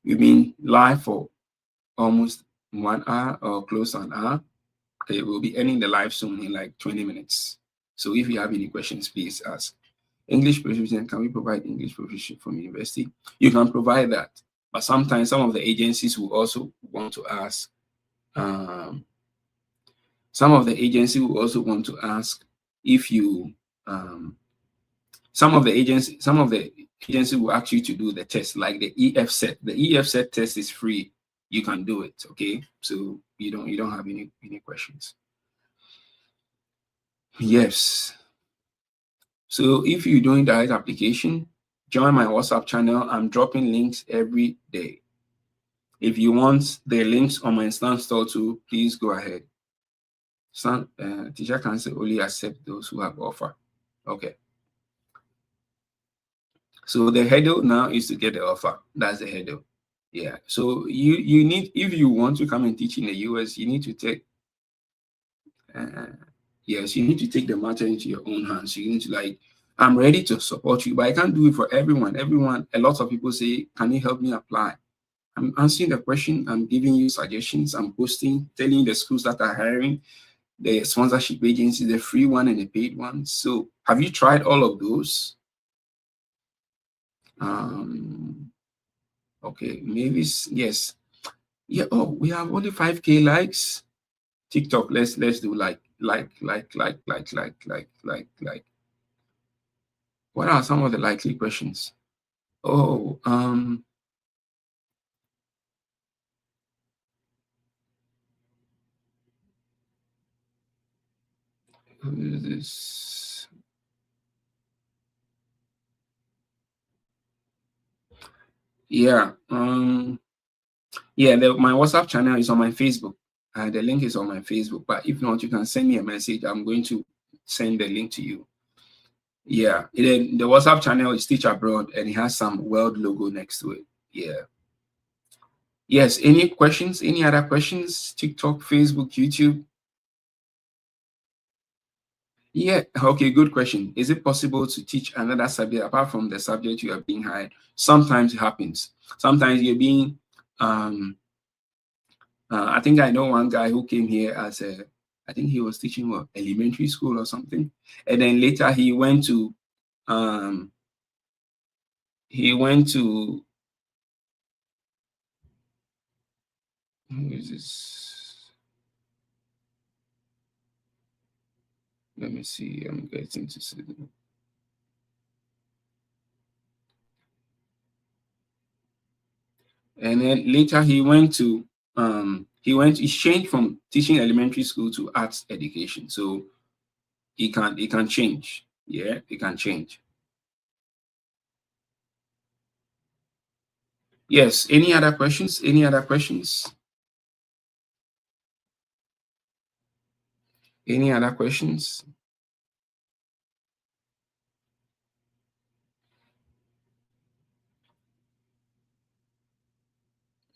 We've been live for almost 1 hour or close to an hour. Okay, we'll be ending the live soon in like 20 minutes. So if you have any questions, please ask. English proficiency, can we provide English proficiency from university? You can provide that, but sometimes some of the agencies will also want to ask. Some of the agency will also want to ask if you. Some of the agency will ask you to do the test, like the EFSET. The EFSET test is free. You can do it. Okay, so you don't have any questions. Yes. So if you're doing direct application, join my WhatsApp channel. I'm dropping links every day. If you want the links on my Instant Store too, please go ahead. Teacher can say only accept those who have offer. Okay. So the hurdle now is to get the offer. That's the hurdle. Yeah. So you need, if you want to come and teach in the US, you need to take yes, you need to take the matter into your own hands. You need to, like, I'm ready to support you, but I can't do it for everyone. A lot of people say, can you help me apply? I'm answering the question. I'm giving you suggestions. I'm posting, telling the schools that are hiring, the sponsorship agencies, the free one and the paid one. So have you tried all of those? Okay, maybe yes. Yeah. Oh, we have only 5K likes. TikTok, let's do like like. What are some of the likely questions? Oh, who is this? Yeah, yeah. My WhatsApp channel is on my Facebook. The link is on my Facebook. But if not, you can send me a message. I'm going to send the link to you. Yeah, the WhatsApp channel is Teach Abroad, and it has some world logo next to it. Yeah. Yes. Any questions? Any other questions? TikTok, Facebook, YouTube? Yeah. Okay. Good question. Is it possible to teach another subject apart from the subject you are being hired? Sometimes it happens. Sometimes you're being. I think I know one guy who came here as a. I think he was teaching what, elementary school or something, and then later he went to. He went to. Who is this? Let me see. I'm getting to see. And then later he changed from teaching elementary school to arts education. So it can change. Yeah, it can change. Yes. Any other questions? Any other questions? Any other questions?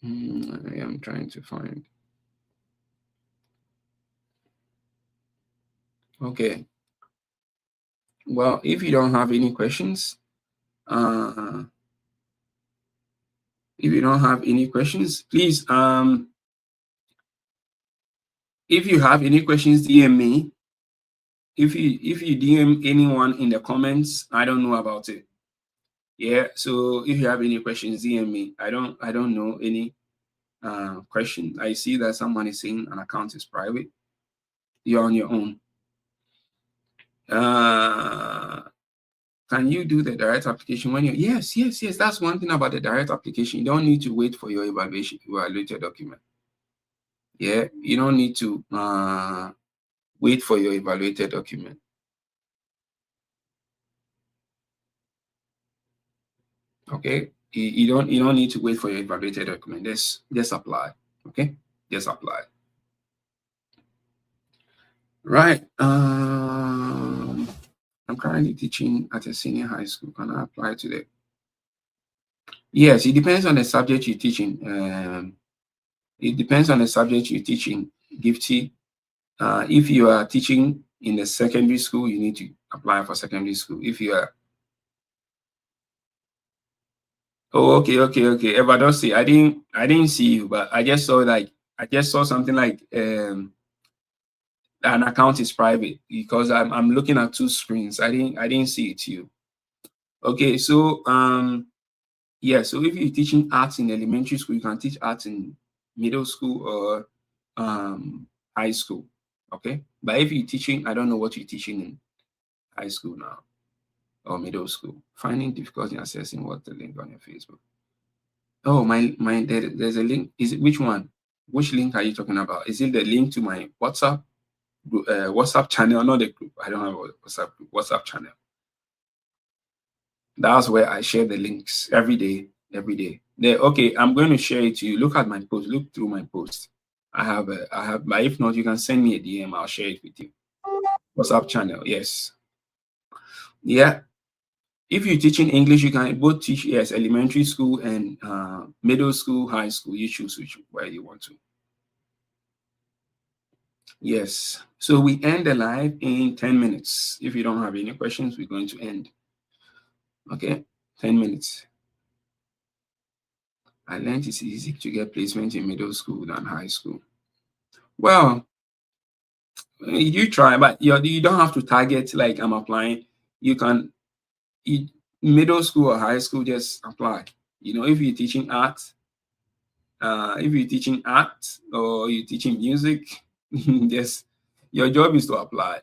I am trying to find. Okay. Well, if you don't have any questions, please, if you have any questions, DM me. If you DM anyone in the comments, I don't know about it. Yeah. So if you have any questions, DM me. I don't know any question. I see that someone is saying an account is private. You're on your own. Can you do the direct application when you? Yes. That's one thing about the direct application. You don't need to wait for your evaluated document. Yeah, you don't need to wait for your evaluated document. Okay, you don't need to wait for your evaluated document. Just apply. Okay, just apply. Right. I'm currently teaching at a senior high school. Can I apply today? Yes, it depends on the subject you're teaching. It depends on the subject you're teaching, Gifty. If you are teaching in the secondary school, you need to apply for secondary school. If you are. Oh, okay. Evadosi, I didn't see you, but I just saw something like an account is private because I'm looking at two screens. I didn't see it to you. Okay, so yeah, so if you're teaching arts in elementary school, you can teach arts in middle school or high school. Okay, but if you're teaching, I don't know what you're teaching in high school now or middle school. Finding difficulty in accessing what the link on your Facebook. Oh, there's a link. Is it which one? Which link are you talking about? Is it the link to my WhatsApp channel? Not the group. I don't have a WhatsApp channel. That's where I share the links every day. There, okay, I'm going to share it to you. Look at my post. Look through my post. I have, but if not, you can send me a DM. I'll share it with you. WhatsApp channel. Yes. Yeah. If you're teaching English, you can both teach, yes, elementary school and middle school, high school. You choose where you want to. Yes. So we end the live in 10 minutes. If you don't have any questions, we're going to end. Okay. 10 minutes. I learned it's easy to get placement in middle school than high school. Well, you try, but you don't have to target like I'm applying. You can, middle school or high school, just apply. If you're teaching art, or you're teaching music, just Your job is to apply.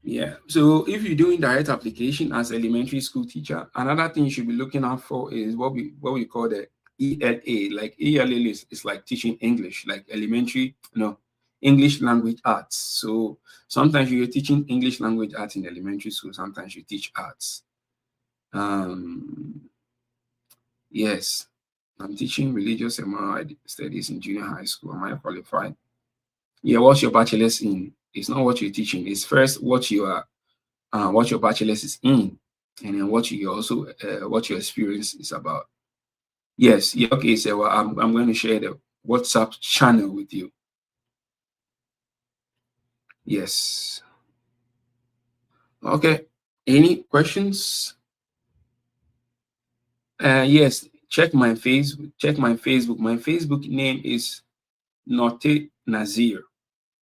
Yeah. So if you're doing direct application as elementary school teacher, another thing you should be looking out for is what we call the ELA. Like ELA is like teaching English, like elementary, English language arts. So sometimes you're teaching English language arts in elementary school, sometimes you teach arts. Yes, I'm teaching religious and moral studies in junior high school. Am I qualified? Yeah, what's your bachelor's in? It's not what you're teaching. It's first what you are, what your bachelor's is in, and then what you also what your experience is about. Yes, yeah, okay. So I'm going to share the WhatsApp channel with you. Yes. Okay. Any questions? Yes. Check my Facebook. Check my Facebook. My Facebook name is Note Nazir.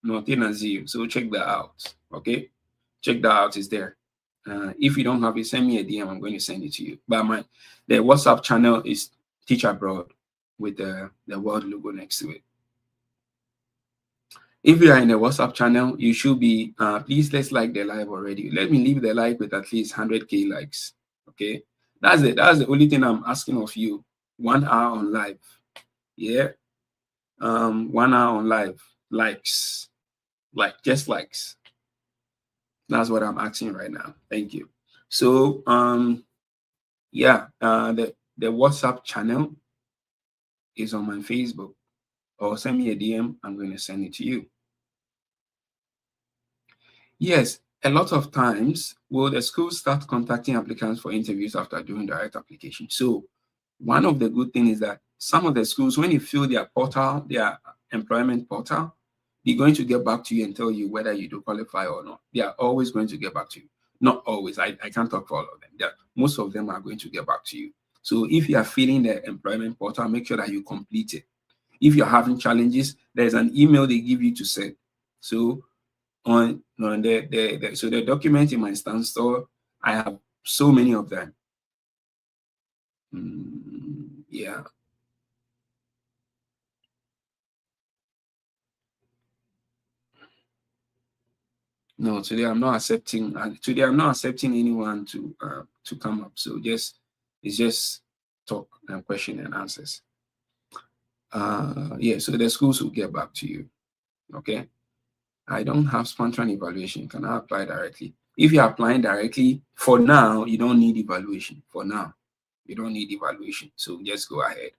Note Nazir. So check that out. Okay. Check that out. It's there. If you don't have it, send me a DM. I'm going to send it to you. But the WhatsApp channel is Teach Abroad with the world logo next to it. If you are in the WhatsApp channel, you should be, please let's like the live already. Let me leave the like with at least 100K likes. Okay. That's it. That's the only thing I'm asking of you. 1 hour on live. Yeah. 1 hour on live. Likes. Just likes. That's what I'm asking right now. Thank you. So, yeah, the WhatsApp channel is on my Facebook, or send me a DM. I'm going to send it to you. Yes, a lot of times will the schools start contacting applicants for interviews after doing direct application. So one of the good things is that some of the schools, when you fill their portal, their employment portal, they're going to get back to you and tell you whether you do qualify or not. They are always going to get back to you. Not always. I can't talk for all of them. Most of them are going to get back to you. So if you are filling the employment portal, make sure that you complete it. If you're having challenges, there's an email they give you to send. So on the document in my stand store, I have so many of them. Yeah. No, today I'm not accepting. Today I'm not accepting anyone to come up. So it's just talk and question and answers. Yeah. So the schools will get back to you. Okay. I don't have sponsoring evaluation. Can I apply directly? If you're applying directly, for now, you don't need evaluation. For now, you don't need evaluation. So just go ahead.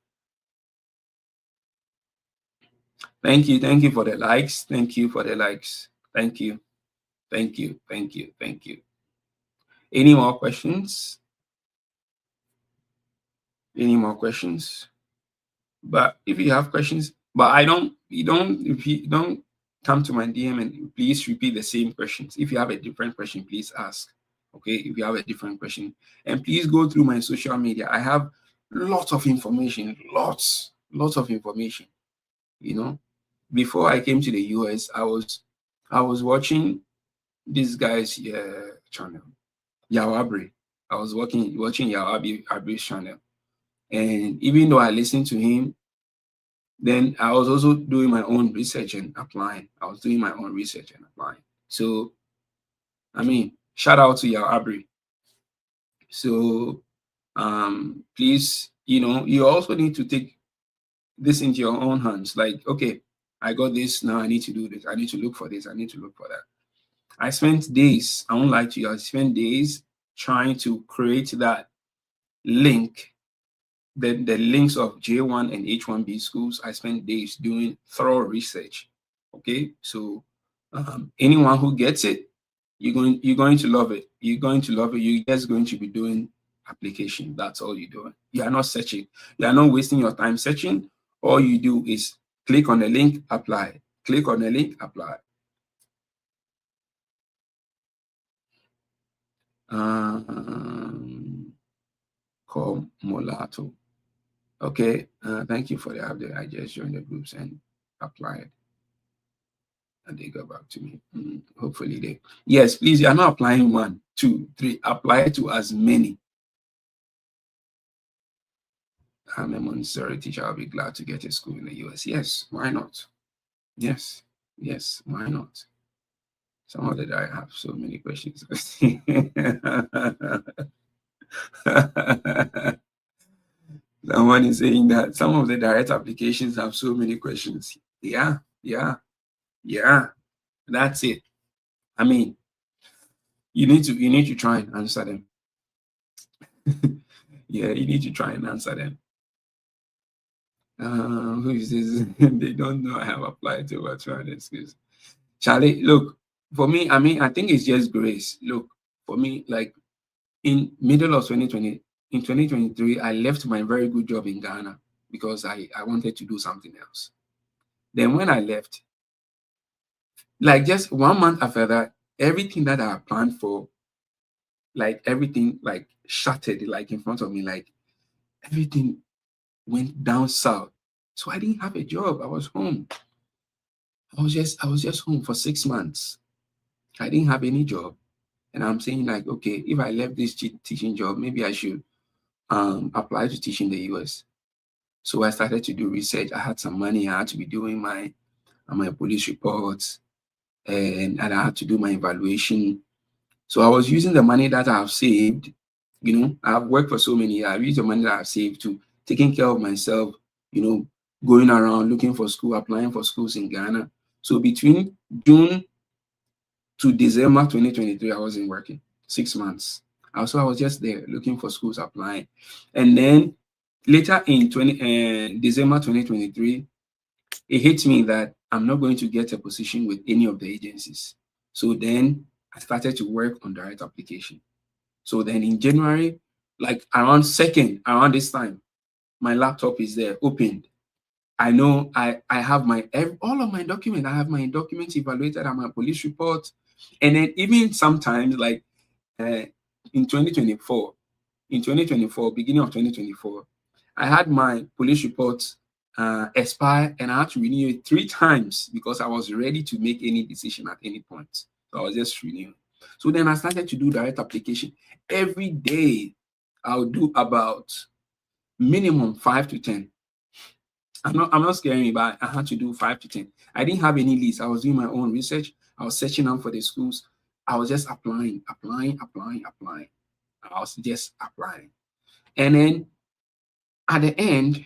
Thank you. Thank you for the likes. Thank you for the likes. Thank you. Thank you. Thank you. Thank you. Any more questions? Any more questions? But if you have questions, but if you don't come to my DM and please repeat the same questions. If you have a different question, please ask. Okay, if you have a different question, and please go through my social media. I have lots of information, lots of information. Before I came to the US, I was watching this guy's channel, Yawabri. I was watching Yawabri's channel, and even though I listened to him, then I was also doing my own research and applying. I was doing my own research and applying. So, I mean, shout out to Yawabri. So, please, you also need to take this into your own hands. Like, okay, I got this, now I need to do this. I need to look for this. I need to look for that. I spent days, I won't lie to you, I spent days trying to create that link, the links of J1 and H1B schools. I spent days doing thorough research. Okay, so anyone who gets it, you're going to love it. You're going to love it. You're just going to be doing application. That's all you're doing. You are not searching. You are not wasting your time searching. All you do is click on the link, apply. Click on the link, apply. Call Molato. Okay, thank you for the update. I just joined the groups and applied, and they got back to me. Hopefully they. Yes, please. You are not applying 1, 2, 3. Apply to as many. I'm a Montessori teacher. I'll be glad to get a school in the US. Yes, why not? Yes, yes, why not? Some of the I have so many questions. Someone is saying that some of the direct applications have so many questions. Yeah, yeah, yeah. That's it. I mean, you need to try and answer them. Yeah, you need to try and answer them. Who is this? They don't know I have applied to over 200 skills. Charlie, look, for me, I mean, I think it's just grace. Look, for me, like in middle of 2020, in 2023, I left my very good job in Ghana because I wanted to do something else. Then when I left, like just 1 month after that, everything that I had planned for, like everything like shattered like in front of me, like everything went down south. So I didn't have a job. I was home. I was just home for 6 months. I didn't have any job. And I'm saying like, okay, if I left this teaching job, maybe I should apply to teach in the US. So I started to do research. I had some money. I had to be doing my police reports, and I had to do my evaluation. So I was using the money that I have saved. You know, I've worked for so many years. I've used the money that I've saved to taking care of myself, you know, going around looking for school, applying for schools in Ghana. So between June to December 2023, I wasn't working. 6 months. Also, I was just there looking for schools, applying. And then later in December 2023, it hit me that I'm not going to get a position with any of the agencies. So then I started to work on direct application. So then in January, like around this time, my laptop is there, opened. I know I have all of my documents. I have my documents evaluated and my police report. And then even sometimes like in 2024, beginning of 2024, I had my police report expire and I had to renew it 3 times because I was ready to make any decision at any point. So I was just renewing. So then I started to do direct application. Every day I'll do about minimum 5 to 10. I'm not scaring you, but I had to do 5 to 10. I didn't have any list. I was doing my own research. I was searching out for the schools. I was just applying. I was just applying. And then at the end,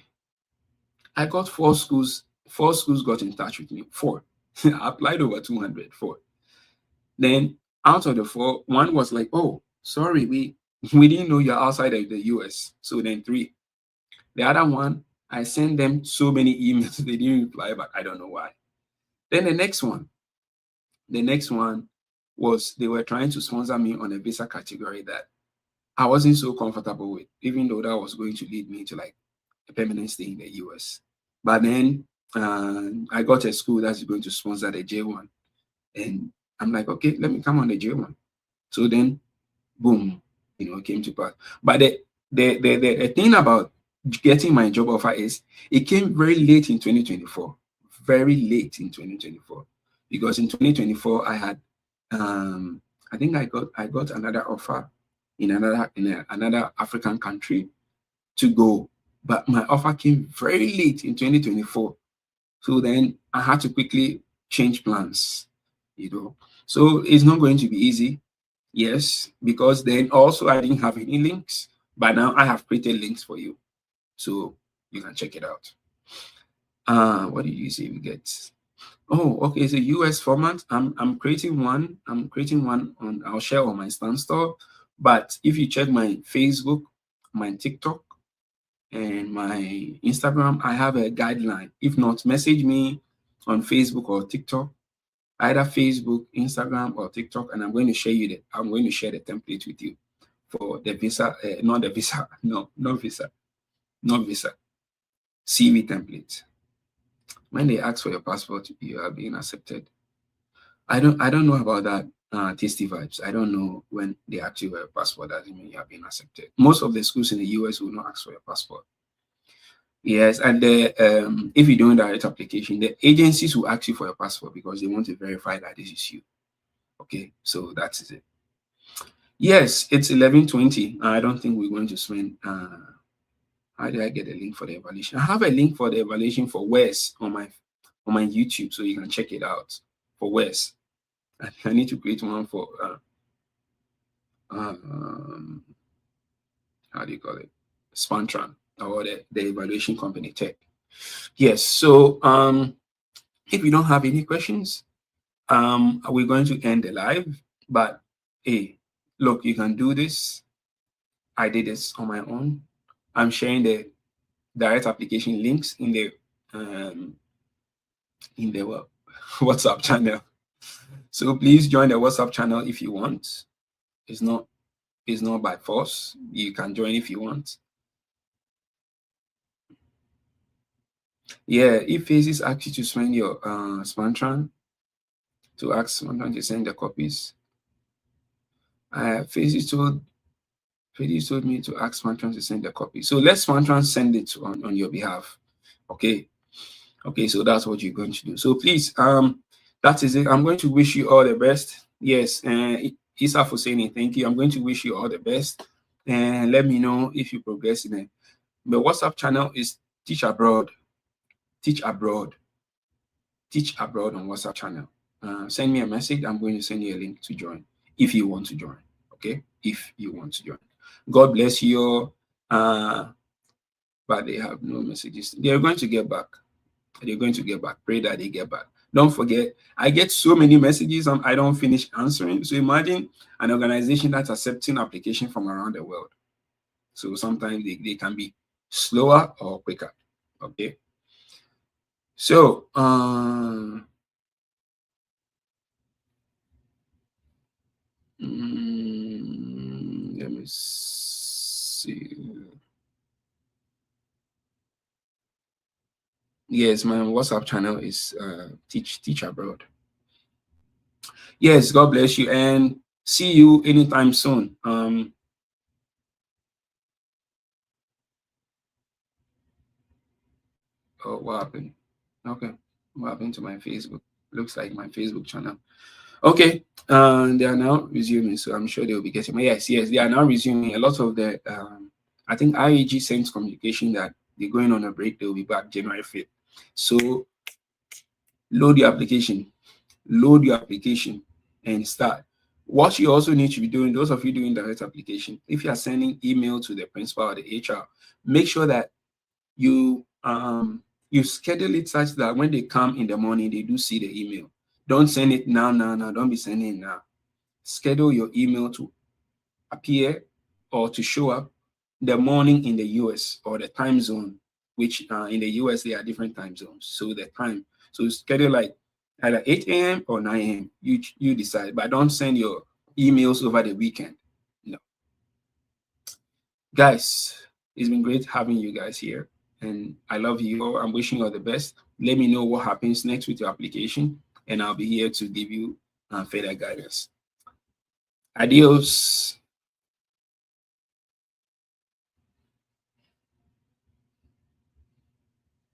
I got 4 schools. 4 schools got in touch with me. 4. I applied over 200. 4. Then out of the 4, one was like, oh, sorry, we didn't know you're outside of the US. So then 3. The other one, I sent them so many emails, they didn't reply back. I don't know why. Then the next one was they were trying to sponsor me on a visa category that I wasn't so comfortable with, even though that was going to lead me to like a permanent stay in the US. But then I got a school that's going to sponsor the J1. And I'm like, okay, let me come on the J1. So then, boom, it came to pass. But the thing about getting my job offer is it came very late in 2024. Very late in 2024. Because in 2024, I had, I think I got another offer in another African country to go. But my offer came very late in 2024. So then I had to quickly change plans, So it's not going to be easy. Yes, because then also I didn't have any links, but now I have created links for you. So you can check it out. What did you say we get? Oh, okay, it's a US format. I'm creating one. I'll share on my Stand Store. But if you check my Facebook, my TikTok, and my Instagram, I have a guideline. If not, message me on Facebook or TikTok, either Facebook, Instagram, or TikTok, and I'm going to share the template with you for the visa, not visa, CV template. When they ask for your passport, you are being accepted. I don't know about that. Tasty Vibes. I don't know when they ask you for your passport, that doesn't mean you are being accepted. Most of the schools in the US will not ask for your passport. Yes, and if you're doing direct application, the agencies will ask you for your passport because they want to verify that this is you. Okay, so that's it. Yes, it's 11:20. I don't think we're going to spend. How did I get a link for the evaluation? I have a link for the evaluation for Wes on on my YouTube, so you can check it out for Wes. I need to create one for how do you call it? Spantran, or the evaluation company tech. Yes. So if you don't have any questions, we're going to end the live. But hey, look, you can do this. I did this on my own. I'm sharing the direct application links in the WhatsApp channel. So please join the WhatsApp channel if you want. It's not by force. You can join if you want. Yeah, if Phases ask you to send your Spantran, to ask Spantran to send the copies. Phases told me to ask Spantran to send the copy. So let Spantran send it on your behalf. Okay. Okay, so that's what you're going to do. So please, that is it. I'm going to wish you all the best. Yes, Isa for saying thank you. I'm going to wish you all the best. And let me know if you progress in it. The WhatsApp channel is Teach Abroad. Teach Abroad. Teach Abroad on WhatsApp channel. Send me a message. I'm going to send you a link to join if you want to join. Okay, if you want to join. God bless you. But they have no messages. They're going to get back. They're going to get back. Pray that they get back. Don't forget, I get so many messages I don't finish answering. So imagine an organization that's accepting application from around the world. So sometimes they can be slower or quicker. Okay. So let me see. Yes, my WhatsApp channel is Teach Abroad. Yes, God bless you, and see you anytime soon. Oh, what happened? Okay, what happened to my Facebook? Looks like my Facebook channel. Okay, they are now resuming, so I'm sure they will be getting. Yes, they are now resuming. A lot of the, I think IAG sends communication that they're going on a break. They will be back January 5th. So load your application, and start. What you also need to be doing, those of you doing direct application, if you are sending email to the principal or the HR, make sure that you schedule it such that when they come in the morning, they do see the email. Don't send it now. Don't be sending it now. Schedule your email to appear or to show up the morning in the US or the time zone, which in the US, there are different time zones. So the time, so schedule like either 8 a.m. or 9 a.m. You decide, but don't send your emails over the weekend. No. Guys, it's been great having you guys here. And I love you all. I'm wishing you all the best. Let me know what happens next with your application, and I'll be here to give you further guidance. Adios.